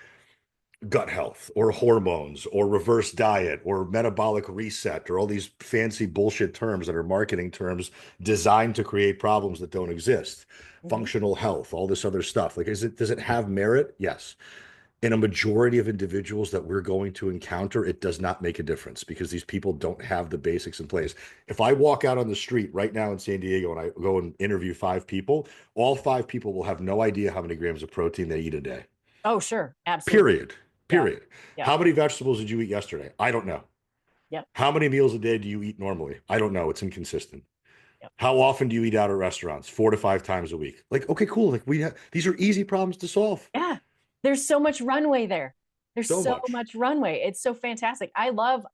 gut health or hormones or reverse diet or metabolic reset or all these fancy bullshit terms that are marketing terms designed to create problems that don't exist. Hmm. Functional health, all this other stuff. Like, does it have merit? Yes. In a majority of individuals that we're going to encounter, it does not make a difference because these people don't have the basics in place. If I walk out on the street right now in San Diego and I go and interview 5 people, all 5 people will have no idea how many grams of protein they eat a day. Oh, sure. Absolutely. Period. Yeah. Period. Yep. How many vegetables did you eat yesterday? I don't know. Yep. How many meals a day do you eat normally? I don't know. It's inconsistent. Yep. How often do you eat out at restaurants? 4 to 5 times a week. Like, okay, cool. Like these are easy problems to solve. Yeah. There's so much runway there. There's So so much. much runway. It's so fantastic. I love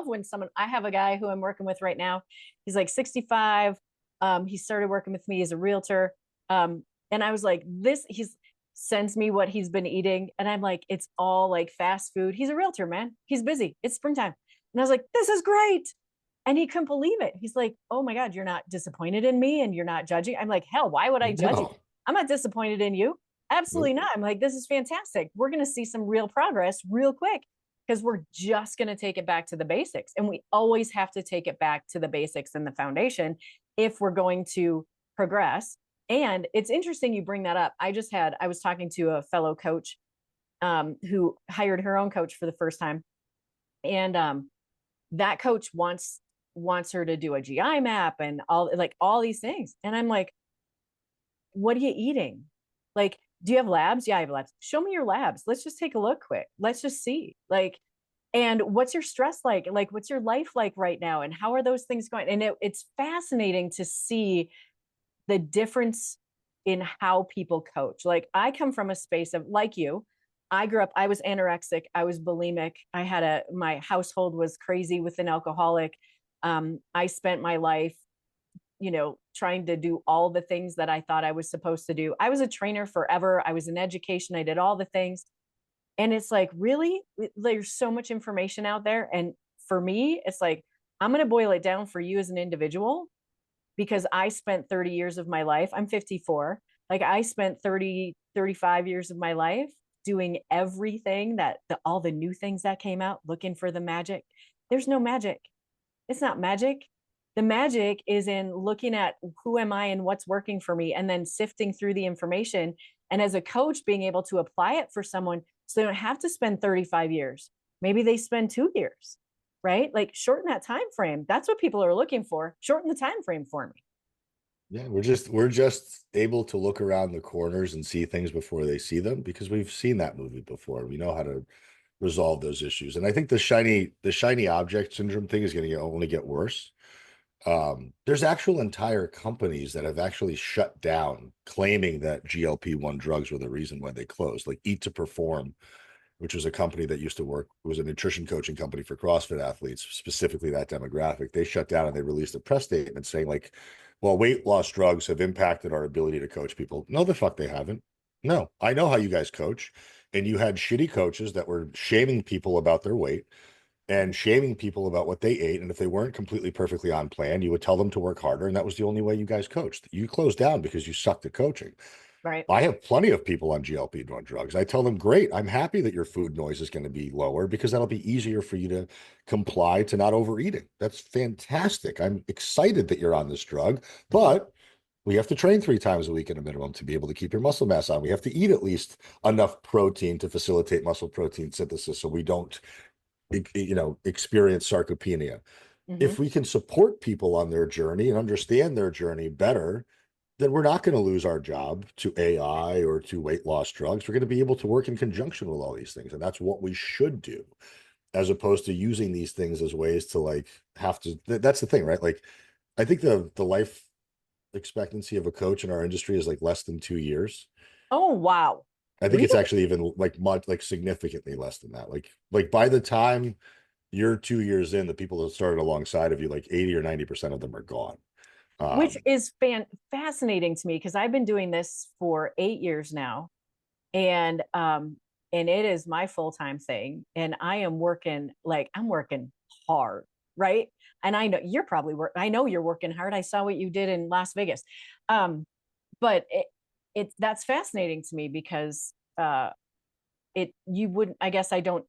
when someone, I have a guy who I'm working with right now. He's like 65. He started working with me as a realtor. And I was like, he's sends me what he's been eating. And I'm like, it's all like fast food. He's a realtor, man. He's busy. It's springtime. And I was like, this is great. And he couldn't believe it. He's like, oh my God, you're not disappointed in me and you're not judging. I'm like, hell, why would I judge you? No. I'm not disappointed in you. Absolutely Nope. not. I'm like, this is fantastic. We're going to see some real progress real quick because we're just going to take it back to the basics. And we always have to take it back to the basics and the foundation if we're going to progress. And it's interesting you bring that up. I was talking to a fellow coach who hired her own coach for the first time. And that coach wants her to do a GI map and all these things. And I'm like, what are you eating? Like, do you have labs? Yeah, I have labs. Show me your labs. Let's just take a look quick. Let's just see. Like, And what's your stress like? Like, what's your life like right now? And how are those things going? And it's fascinating to see the difference in how people coach. Like, I come from a space of, like you, I grew up, I was anorexic, I was bulimic. My household was crazy with an alcoholic. I spent my life, trying to do all the things that I thought I was supposed to do. I was a trainer forever. I was in education. I did all the things. And it's like, really, there's so much information out there. And for me, it's like, I'm going to boil it down for you as an individual, because I spent 30 years of my life. I'm 54. Like, I spent 30, 35 years of my life doing everything all the new things that came out, looking for the magic. There's no magic. It's not magic. The magic is in looking at who am I and what's working for me, and then sifting through the information. And as a coach, being able to apply it for someone so they don't have to spend 35 years. Maybe they spend 2 years, right? Like, shorten that time frame. That's what people are looking for. Shorten the time frame for me. Yeah, we're just able to look around the corners and see things before they see them, because we've seen that movie before. We know how to resolve those issues. And I think the shiny object syndrome thing is going to only get worse. There's actual entire companies that have actually shut down, claiming that GLP-1 drugs were the reason why they closed, like Eat to Perform, which was a company that used to work, was a nutrition coaching company for CrossFit athletes, specifically that demographic. They shut down and they released a press statement saying, like, well, weight loss drugs have impacted our ability to coach people. No, the fuck they haven't. No, I know how you guys coach. And you had shitty coaches that were shaming people about their weight and shaming people about what they ate. And if they weren't completely perfectly on plan, you would tell them to work harder. And that was the only way you guys coached. You closed down because you sucked at coaching. Right. I have plenty of people on GLP-1 drugs. I tell them, great, I'm happy that your food noise is going to be lower, because that'll be easier for you to comply to not overeating. That's fantastic. I'm excited that you're on this drug, but we have to train 3 times a week at a minimum to be able to keep your muscle mass on. We have to eat at least enough protein to facilitate muscle protein synthesis so we don't, experience sarcopenia. Mm-hmm. If we can support people on their journey and understand their journey better, then we're not going to lose our job to AI or to weight loss drugs. We're going to be able to work in conjunction with all these things. And that's what we should do, as opposed to using these things as ways to, like, have to. That's the thing, right? Like, I think the life expectancy of a coach in our industry is like less than 2 years. Oh, wow. I think Really? it's actually even like significantly less than that. Like by the time you're 2 years in, the people that started alongside of you, like 80 or 90% of them are gone. Which is fascinating to me, because I've been doing this for 8 years now, and it is my full-time thing, and I'm working hard, right? And I know I know you're working hard. I saw what you did in Las Vegas. But that's fascinating to me, because you wouldn't, I guess I don't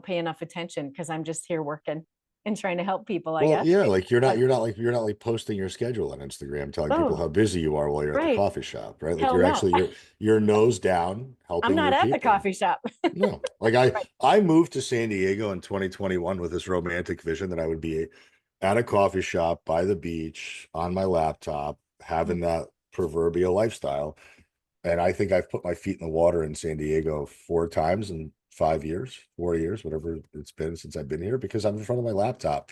pay enough attention, because I'm just here working and trying to help people, I Well, guess. yeah, like you're not But, you're not like you're not like posting your schedule on Instagram telling people oh, how busy you are while you're at the right. coffee shop, right? Like Hell you're no. actually you're nose down I'm helping not your at the people. coffee shop. No, like Right. I moved to San Diego in 2021 with this romantic vision that I would be at a coffee shop by the beach on my laptop, having that proverbial lifestyle. And I think I've put my feet in the water in San Diego 4 times in 5 years, 4 years, whatever it's been since I've been here, because I'm in front of my laptop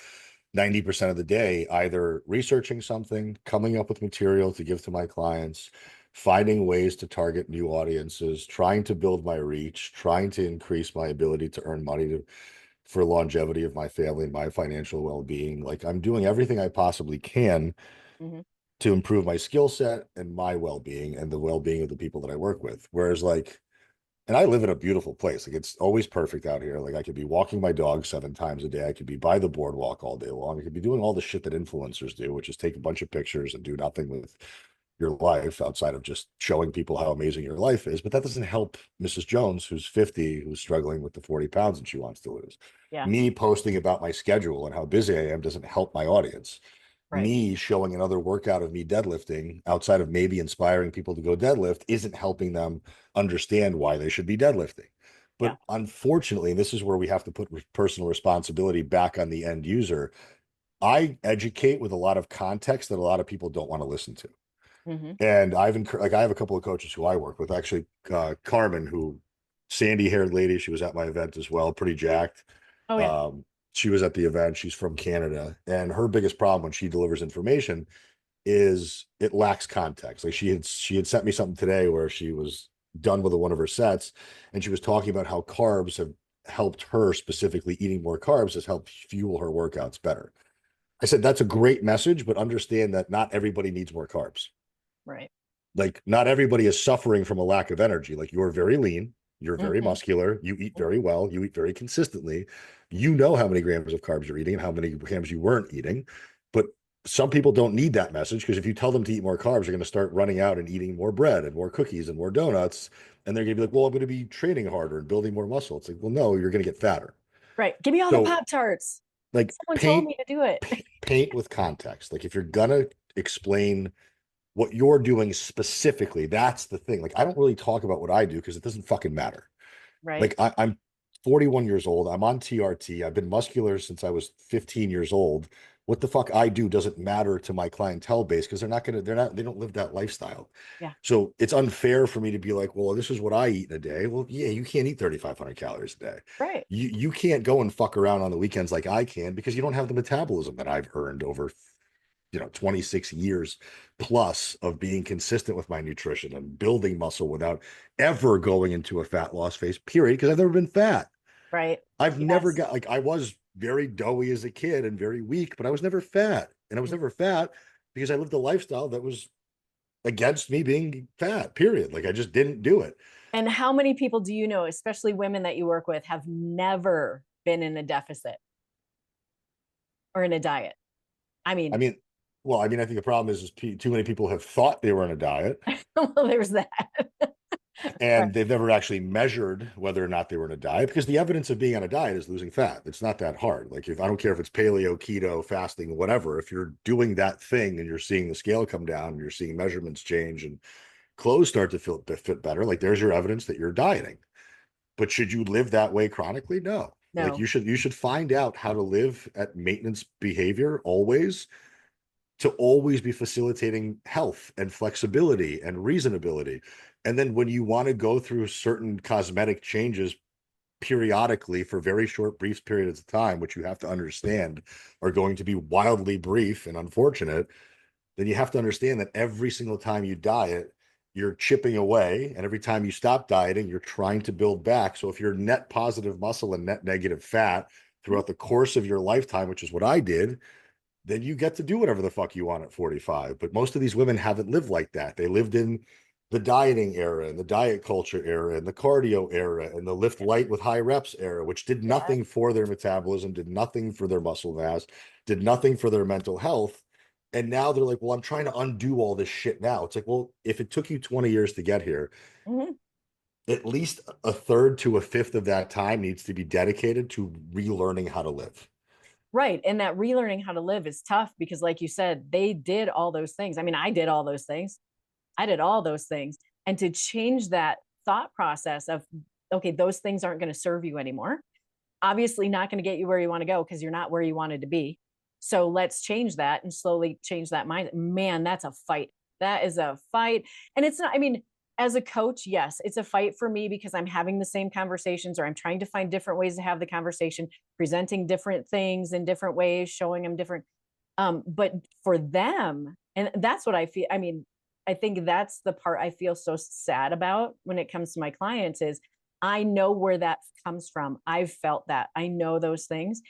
90% of the day, either researching something, coming up with material to give to my clients, finding ways to target new audiences, trying to build my reach, trying to increase my ability to earn money for longevity of my family and my financial well-being. Like, I'm doing everything I possibly can Mhm. to improve my skill set and my well-being and the well-being of the people that I work with. Whereas, like, and I live in a beautiful place. Like, it's always perfect out here. Like, I could be walking my dog 7 times a day. I could be by the boardwalk all day long. I could be doing all the shit that influencers do, which is take a bunch of pictures and do nothing with your life outside of just showing people how amazing your life is. But that doesn't help Mrs. Jones, who's 50, who's struggling with the 40 pounds that she wants to lose. Yeah. Me posting about my schedule and how busy I am doesn't help my audience. Right. Me showing another workout of me deadlifting outside of maybe inspiring people to go deadlift isn't helping them understand why they should be deadlifting. Yeah. But unfortunately, and this is where we have to put personal responsibility back on the end user. I educate with a lot of context that a lot of people don't want to listen to. Hmm. And I have a couple of coaches who I work with, actually, Carmen, who sandy haired lady, she was at my event as well, pretty jacked. Oh yeah. She was at the event. She's from Canada, and her biggest problem when she delivers information is it lacks context. Like she had sent me something today where she was done with one of her sets, and she was talking about how carbs have helped her, specifically eating more carbs has helped fuel her workouts better. I said that's a great message, but understand that not everybody needs more carbs. Right. Like not everybody is suffering from a lack of energy. Like you're very lean, you're very Mhm. muscular, you eat very well, you eat very consistently. You know how many grams of carbs you're eating and how many grams you weren't eating. But some people don't need that message because if you tell them to eat more carbs, they're going to start running out and eating more bread and more cookies and more donuts. And they're going to be like, well, I'm going to be training harder and building more muscle. It's like, well, no, you're going to get fatter. Right. Give me all the So Pop-Tarts. like Someone told me to do it. paint with context. Like if you're going to explain what you're doing specifically, that's the thing. Like I don't really talk about what I do because it doesn't fucking matter. Right. Like I'm 41 years old. I'm on TRT. I've been muscular since I was 15 years old. What the fuck I do doesn't matter to my clientele base because they don't live that lifestyle. Yeah. So it's unfair for me to be like, well, this is what I eat in a day. Well, yeah, you can't eat 3,500 calories a day. Right. You can't go and fuck around on the weekends like I can because you don't have the metabolism that I've earned over 26 years plus of being consistent with my nutrition and building muscle without ever going into a fat loss phase, period. Because I've never been fat. Right. I've never Yes. got like I was very doughy as a kid and very weak, but I was never fat. And I was never fat because I lived a lifestyle that was against me being fat, period. Like I just didn't do it. And how many people do you know, especially women that you work with, have never been in a deficit or in a diet? I I mean, mean, well, I mean, I think the problem is too many people have thought they were in a diet well, there's that. Right. and they've never actually measured whether or not they were in a diet because the evidence of being on a diet is losing fat. It's not that hard. Like if I don't care if it's paleo, keto, fasting, whatever, if you're doing that thing and you're seeing the scale come down, and you're seeing measurements change and clothes start to fit better, like there's your evidence that you're dieting. But should you live that way chronically? No. Like No. you should find out how to live at maintenance behavior always to always be facilitating health and flexibility and reasonability. And then when you want to go through certain cosmetic changes periodically for very short, brief periods of time, which you have to understand are going to be wildly brief and unfortunate, then you have to understand that every single time you diet, you're chipping away. And every time you stop dieting, you're trying to build back. So if you're net positive muscle and net negative fat throughout the course of your lifetime, which is what I did, then you get to do whatever the fuck you want at 45. But most of these women haven't lived like that. They lived in the dieting era and the diet culture era and the cardio era and the lift light with high reps era, which did Yeah. nothing for their metabolism, did nothing for their muscle mass, did nothing for their mental health. And now they're like, well, I'm trying to undo all this shit now. It's like, well, if it took you 20 years to get here, Mhm. at least a third to a fifth of that time needs to be dedicated to relearning how to live. Right. And that relearning how to live is tough because, like you said, they did all those things. I mean, I did all those things. I did all those things. And to change that thought process of, okay, those things aren't going to serve you anymore. Obviously, not going to get you where you want to go because you're not where you wanted to be. So let's change that and slowly change that mind. Man, that's a fight. That is a fight. And it's not, I mean, as a coach, yes, it's a fight for me because I'm having the same conversations or I'm trying to find different ways to have the conversation, presenting different things in different ways, showing them different. But for them, and that's what I feel. I mean, I think that's the part I feel so sad about when it comes to my clients is I know where that comes from. I've felt that. I know those things.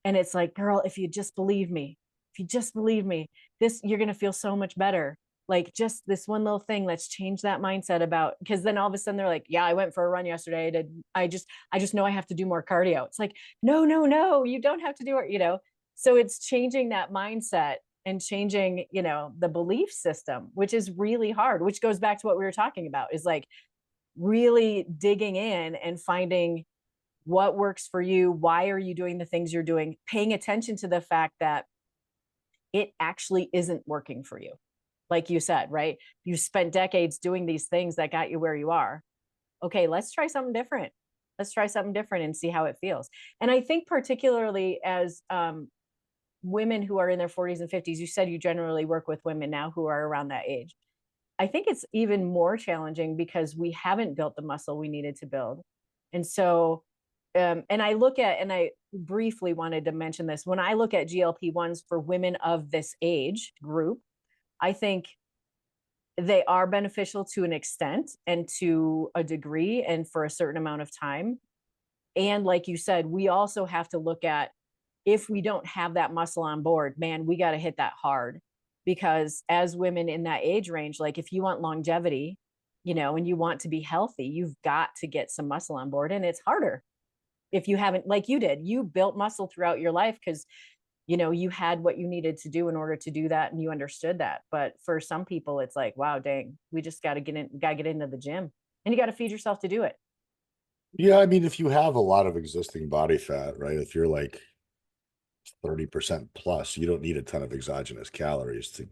And it's like, girl, if you just believe me, if you just believe me, this, you're going to feel so much better. Like just this one little thing, let's change that mindset about, because then all of a sudden they're like, yeah, I went for a run yesterday. I just know I have to do more cardio. It's like, no, no, no, you don't have to do it. So it's changing that mindset and changing, the belief system, which is really hard, which goes back to what we were talking about is like really digging in and finding what works for you. Why are you doing the things you're doing? Paying attention to the fact that it actually isn't working for you. Like you said, right? You spent decades doing these things that got you where you are. Okay, let's try something different. Let's try something different and see how it feels. And I think particularly as women who are in their 40s and 50s, you said you generally work with women now who are around that age. I think it's even more challenging because we haven't built the muscle we needed to build. And so, and I look at, and briefly wanted to mention this. When I look at GLP-1s for women of this age group, I think they are beneficial to an extent and to a degree and for a certain amount of time. And like you said, we also have to look at, if we don't have that muscle on board, man, we got to hit that hard. Because as women in that age range, like if you want longevity, and you want to be healthy, you've got to get some muscle on board. And it's harder if you haven't, like you did, you built muscle throughout your life because you had what you needed to do in order to do that, and you understood that. But for some people, it's like, wow, dang, we just got to get into the gym, and you got to feed yourself to do it. Yeah, I mean, if you have a lot of existing body fat, right? If you're like 30% plus, you don't need a ton of exogenous calories to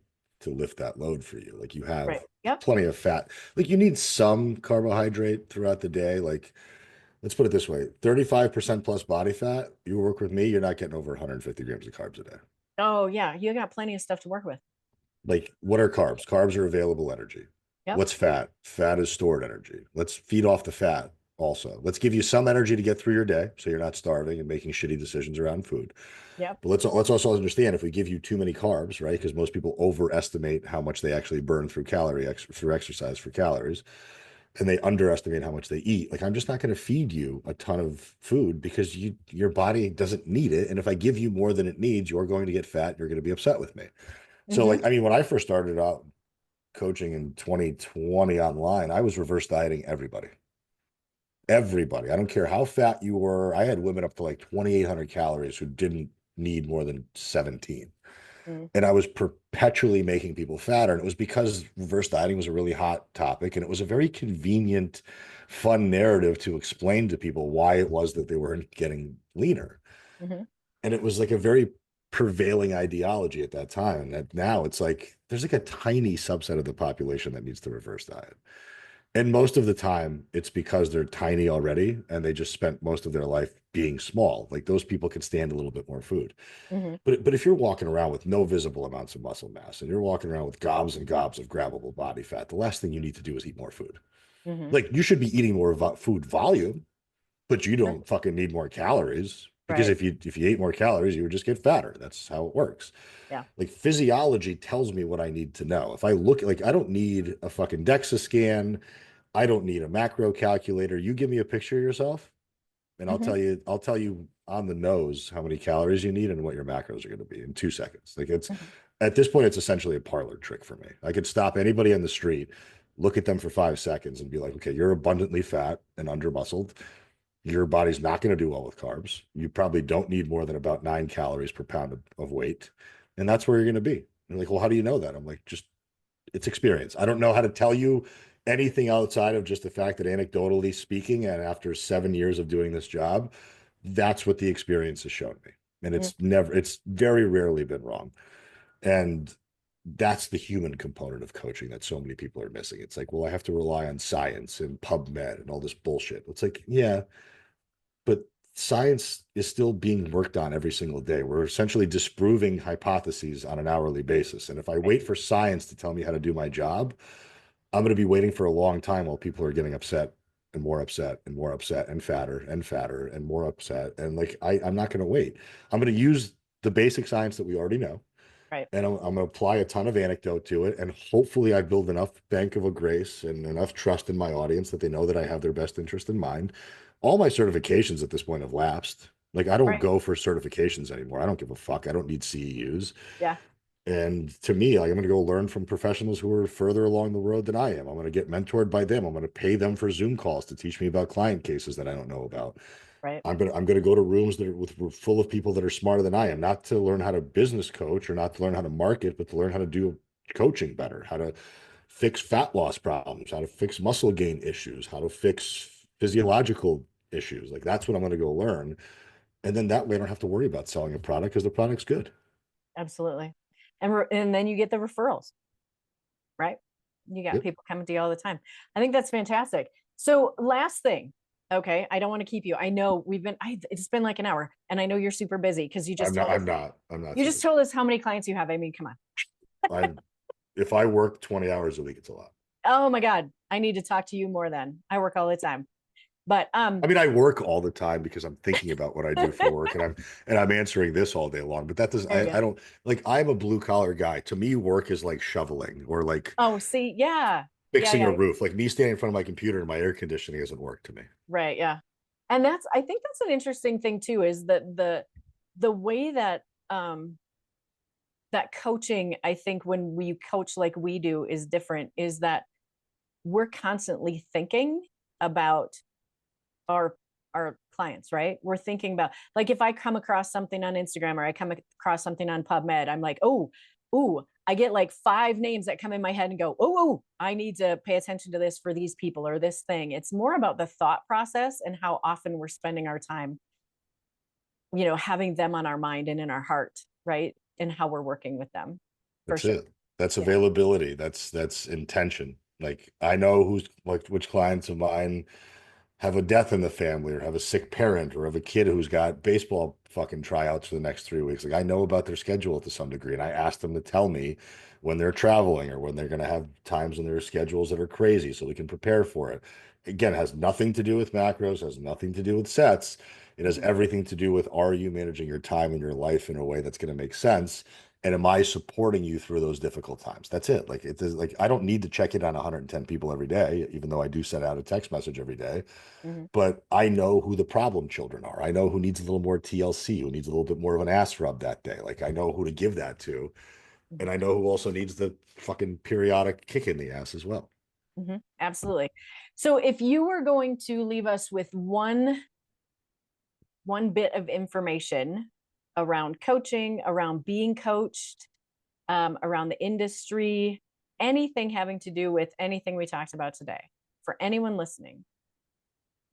lift that load for you. Like you have Right. Yep. plenty of fat. Like you need some carbohydrate throughout the day. Like let's put it this way, 35% plus body fat, you work with me, you're not getting over 150 grams of carbs a day. Oh yeah, you got plenty of stuff to work with. Like what are carbs? Carbs are available energy. Yep. What's fat? Fat is stored energy. Let's feed off the fat also. Let's give you some energy to get through your day so you're not starving and making shitty decisions around food. Yep. But let's also understand, if we give you too many carbs, right? Because most people overestimate how much they actually burn through through exercise for calories, and they underestimate how much they eat. Like I'm just not going to feed you a ton of food because your body doesn't need it. And if I give you more than it needs, you're going to get fat. You're going to be upset with me. So Mm-hmm. like, I mean, when I first started out coaching in 2020 online, I was reverse dieting everybody. Everybody. I don't care how fat you were. I had women up to like 2,800 calories who didn't need more than 17. Mm-hmm. And I was perpetually making people fatter. And it was because reverse dieting was a really hot topic. And it was a very convenient, fun narrative to explain to people why it was that they weren't getting leaner. Mm-hmm. And it was like a very prevailing ideology at that time. And that now it's like there's like a tiny subset of the population that needs the reverse diet. And most of the time, it's because they're tiny already and they just spent most of their life being small. Like those people can stand a little bit more food. Mm-hmm. But if you're walking around with no visible amounts of muscle mass and you're walking around with gobs and gobs of grabbable body fat, the last thing you need to do is eat more food. Mm-hmm. Like you should be eating more food volume, but you don't fucking need more calories, because Right. if you ate more calories, you would just get fatter. That's how it works. Yeah. Like physiology tells me what I need to know. If I look, like I don't need a fucking DEXA scan. I don't need a macro calculator. You give me a picture of yourself and Mm-hmm. I'll tell you on the nose how many calories you need and what your macros are going to be in 2 seconds. Like it's Mm-hmm. at this point, it's essentially a parlor trick for me. I could stop anybody on the street, look at them for 5 seconds and be like, okay, you're abundantly fat and under muscled. Your body's not going to do well with carbs. You probably don't need more than about 9 calories per pound of weight. And that's where you're going to be. And they're like, well, how do you know that? I'm like, just it's experience. I don't know how to tell you anything outside of just the fact that anecdotally speaking, and after 7 years of doing this job, that's what the experience has shown me. And it's very rarely been wrong. And that's the human component of coaching that so many people are missing. It's like, well, I have to rely on science and PubMed and all this bullshit. It's like, yeah, but science is still being worked on every single day. We're essentially disproving hypotheses on an hourly basis. And if I Right. wait for science to tell me how to do my job, I'm going to be waiting for a long time while people are getting upset and more upset and more upset and fatter and more upset. And like, I'm not going to wait. I'm going to use the basic science that we already know. Right. And I'm going to apply a ton of anecdote to it. And hopefully I build enough bank of a grace and enough trust in my audience that they know that I have their best interest in mind. All my certifications at this point have lapsed. Like I don't Right. go for certifications anymore. I don't give a fuck. I don't need CEUs. Yeah. And to me, like, I'm going to go learn from professionals who are further along the road than I am. I'm going to get mentored by them. I'm going to pay them for Zoom calls to teach me about client cases that I don't know about. Right. I'm going to go to rooms that are full of people that are smarter than I am, not to learn how to business coach or not to learn how to market, but to learn how to do coaching better, how to fix fat loss problems, how to fix muscle gain issues, how to fix physiological issues. Like that's what I'm going to go learn. And then that way I don't have to worry about selling a product because the product's good. Absolutely. And then you get the referrals, right? You got Yep. people coming to you all the time. I think that's fantastic. So last thing, okay, I don't want to keep you. I know it's been like an hour, and I know you're super busy because you just I'm not you just told us how many clients you have. I mean, come on. If I work 20 hours a week, it's a lot. Oh my God, I need to talk to you more then. I work all the time. But I mean, I work all the time because I'm thinking about what I do for work, and I'm answering this all day long. But that doesn't, there you I go. don't like, I'm a blue collar guy. To me, work is like shoveling or like Oh, see, yeah. Yeah, fixing a yeah. roof. Like me standing in front of my computer and my air conditioning isn't work to me. Right, yeah. And that's I think that's an interesting thing too, is that the way that that coaching, I think when we coach like we do is different, is that we're constantly thinking about our our clients, right? We're thinking about, like, if I come across something on Instagram or I come across something on PubMed, I'm like, oh, I get like 5 names that come in my head and go, oh, I need to pay attention to this for these people or this thing. It's more about the thought process and how often we're spending our time, having them on our mind and in our heart, right? And how we're working with them, for That's sure. it. That's Yeah. availability. That's intention. Like I know who's like which clients of mine have a death in the family or have a sick parent or have a kid who's got baseball fucking tryouts for the next 3 weeks. Like I know about their schedule to some degree, and I ask them to tell me when they're traveling or when they're going to have times in their schedules that are crazy so we can prepare for it. Again, it has nothing to do with macros, has nothing to do with sets. It has Mhm. everything to do with, are you managing your time and your life in a way that's going to make sense? And am I supporting you through those difficult times? That's it. Like it is, like I don't need to check in on 110 people every day, even though I do send out a text message every day. Mhm. But I know who the problem children are. I know who needs a little more TLC, who needs a little bit more of an ass rub that day. Like I know who to give that to. And Mhm. I know who also needs the fucking periodic kick in the ass as well. Absolutely. So if you were going to leave us with one bit of information around coaching, around being coached, around the industry, anything having to do with anything we talked about today, for anyone listening,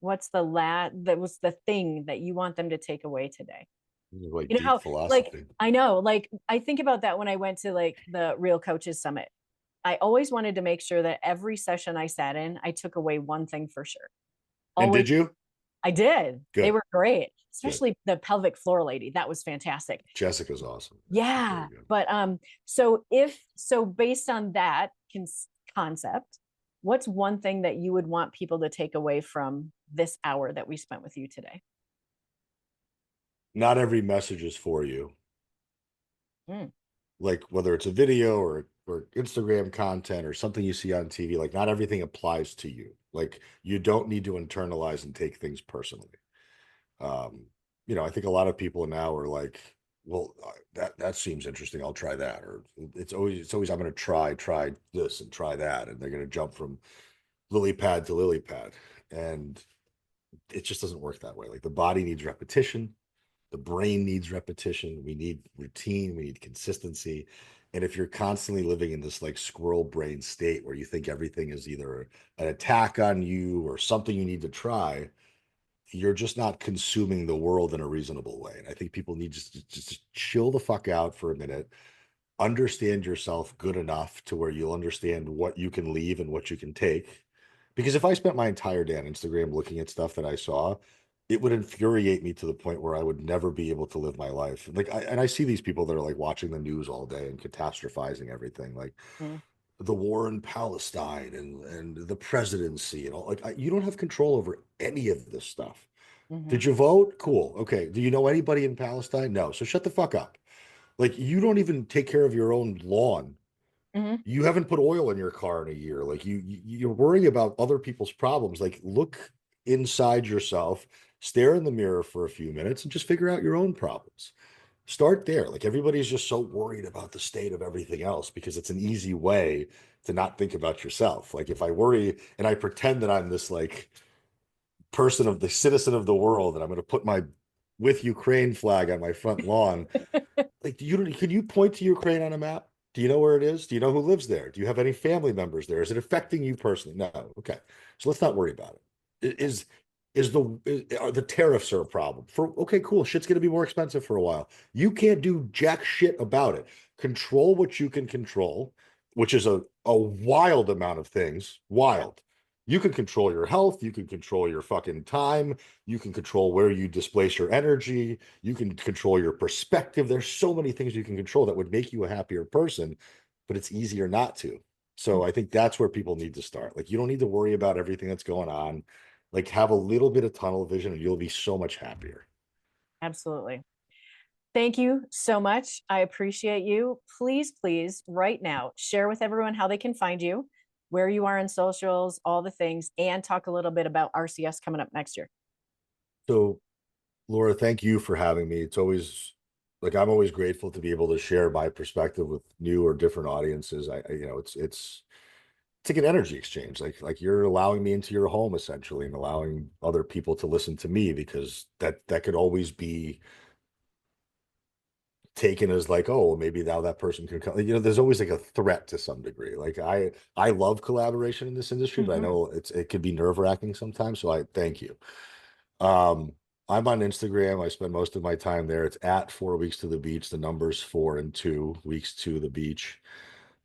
what's that was the thing that you want them to take away today? Like You know deep how, like, philosophy. I know, like, I think about that when I went to like the Real Coaches Summit. I always wanted to make sure that every session I sat in, I took away one thing for sure. And Always. did you? I did. They Good, were great, good. especially the pelvic floor lady. That was fantastic. Jessica's awesome. She's Yeah. very good. But so based on that concept, what's one thing that you would want people to take away from this hour that we spent with you today? Not every message is for you. Mm, Like whether it's a video or Instagram content or something you see on TV, like not everything applies to you. Like you don't need to internalize and take things personally. Um, I think a lot of people now are like, well, that seems interesting. I'll try that. Or it's always I'm going to try this and try that, and they're going to jump from lily pad to lily pad, and it just doesn't work that way. Like the body needs repetition, the brain needs repetition. We need routine. We need consistency. And if you're constantly living in this like squirrel brain state where you think everything is either an attack on you or something you need to try, you're just not consuming the world in a reasonable way. And I think people need just chill the fuck out for a minute, understand yourself good enough to where you'll understand what you can leave and what you can take. Because if I spent my entire day on Instagram looking at stuff that I saw, it would infuriate me to the point where I would never be able to live my life. Like, I see these people that are like watching the news all day and catastrophizing everything, like mm, the war in Palestine and the presidency and all. Like, you don't have control over any of this stuff. mhm, Did you vote? Cool. Okay. Do you know anybody in Palestine? No. So shut the fuck up. Like, you don't even take care of your own lawn. mhm. You haven't put oil in your car in a year. Like you're worrying about other people's problems. Like look inside yourself, stare in the mirror for a few minutes and just figure out your own problems. Start there. Like everybody's just so worried about the state of everything else because it's an easy way to not think about yourself. Like if I worry and I pretend that I'm this like person of the citizen of the world and I'm going to put my with Ukraine flag on my front lawn, like can you point to Ukraine on a map? Do you know where it is? Do you know who lives there? Do you have any family members there? Is it affecting you personally? No. Okay. So let's not worry about it. Are the tariffs are a problem? For okay, cool. Shit's gonna be more expensive for a while. You can't do jack shit about it. Control what you can control, which is a wild amount of things. Wild. You can control your health, you can control your fucking time, you can control where you displace your energy, you can control your perspective. There's so many things you can control that would make you a happier person, but it's easier not to. So I think that's where people need to start. Like you don't need to worry about everything that's going on. like have a little bit of tunnel vision and you'll be so much happier. Absolutely. Thank you so much. I appreciate you. Please, please, right now, share with everyone how they can find you, where you are in socials, all the things, and talk a little bit about RCS coming up next year. So Laura, thank you for having me. It's always like I'm always grateful to be able to share my perspective with new or different audiences. It's like an energy exchange. Like you're allowing me into your home essentially and allowing other people to listen to me because that could always be taken as like, oh, maybe now that person can come. There's always like a threat to some degree. Like I love collaboration in this industry, but I know it could be nerve-wracking sometimes. So I thank you. Um, I'm on Instagram. I spend most of my time there. It's at 4 weeks to the beach. The numbers 4 and 2 weeks to the beach.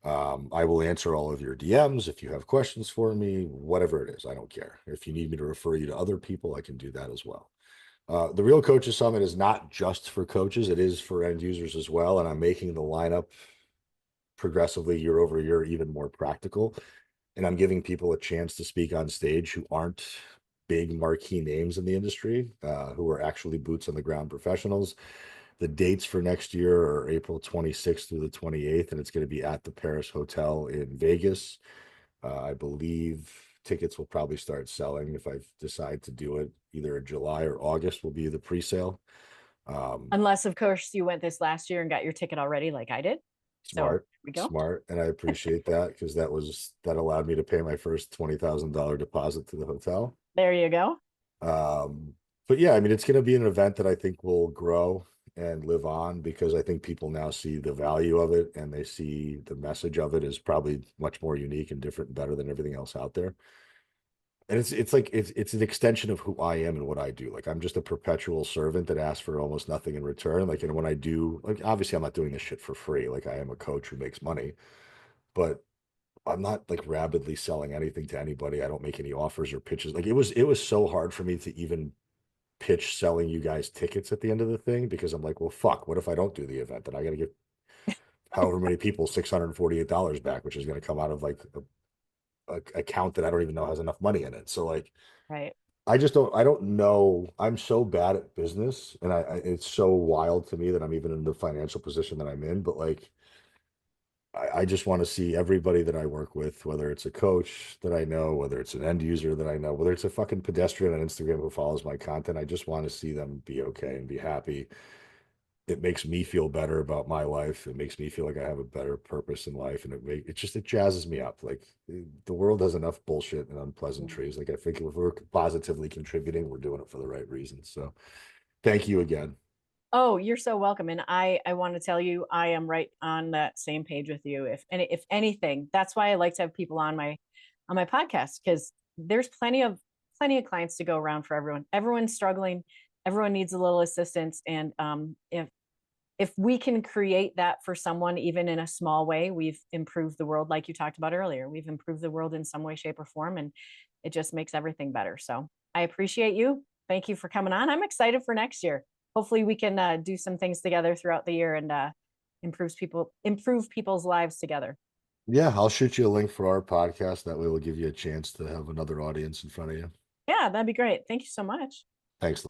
I will answer all of your DMs if you have questions for me, whatever it is. I don't care. If you need me to refer you to other people, I can do that as well. The Real Coaches Summit is not just for coaches, it is for end users as well. And I'm making the lineup progressively year over year even more practical. And I'm giving people a chance to speak on stage who aren't big marquee names in the industry, who are actually boots on the ground professionals. The dates for next year are April 26th through the 28th, and it's going to be at the Paris Hotel in Vegas. I believe tickets will probably start selling if I decide to do it. Either in July or August will be the pre-sale. Unless, of course, you went this last year and got your ticket already, like I did. So Smart, here we go. smart, and I appreciate that because that allowed me to pay my first $20,000 deposit to the hotel. There you go. But yeah, I mean, it's going to be an event that I think will grow and live on because I think people now see the value of it and they see the message of it is probably much more unique and different and better than everything else out there. And it's an extension of who I am and what I do. Like I'm just a perpetual servant that asks for almost nothing in return. Like, and when I do, like obviously I'm not doing this shit for free. Like I am a coach who makes money, but I'm not like rapidly selling anything to anybody. I don't make any offers or pitches. Like it was so hard for me to even pitch selling you guys tickets at the end of the thing because I'm like, well, fuck, what if I don't do the event? Then I got to give however many people $648 back, which is going to come out of like a account that I don't even know has enough money in it. So like, Right. I don't know. I'm so bad at business and it's so wild to me that I'm even in the financial position that I'm in, but like, I just want to see everybody that I work with, whether it's a coach that I know, whether it's an end user that I know, whether it's a fucking pedestrian on Instagram who follows my content, I just want to see them be okay and be happy. It makes me feel better about my life. It makes me feel like I have a better purpose in life, and it jazzes me up. Like the world has enough bullshit and unpleasantries. Like I think if we're positively contributing, we're doing it for the right reasons. So thank you again. Oh, you're so welcome. And I want to tell you, I am right on that same page with you. If anything, that's why I like to have people on my podcast because there's plenty of clients to go around for everyone. Everyone's struggling. Everyone needs a little assistance. And if we can create that for someone, even in a small way, we've improved the world, like you talked about earlier. We've improved the world in some way, shape, or form, and it just makes everything better. So I appreciate you. Thank you for coming on. I'm excited for next year. Hopefully, we can do some things together throughout the year and improve people's lives together. Yeah, I'll shoot you a link for our podcast. That way we'll give you a chance to have another audience in front of you. Yeah, that'd be great. Thank you so much. Thanks.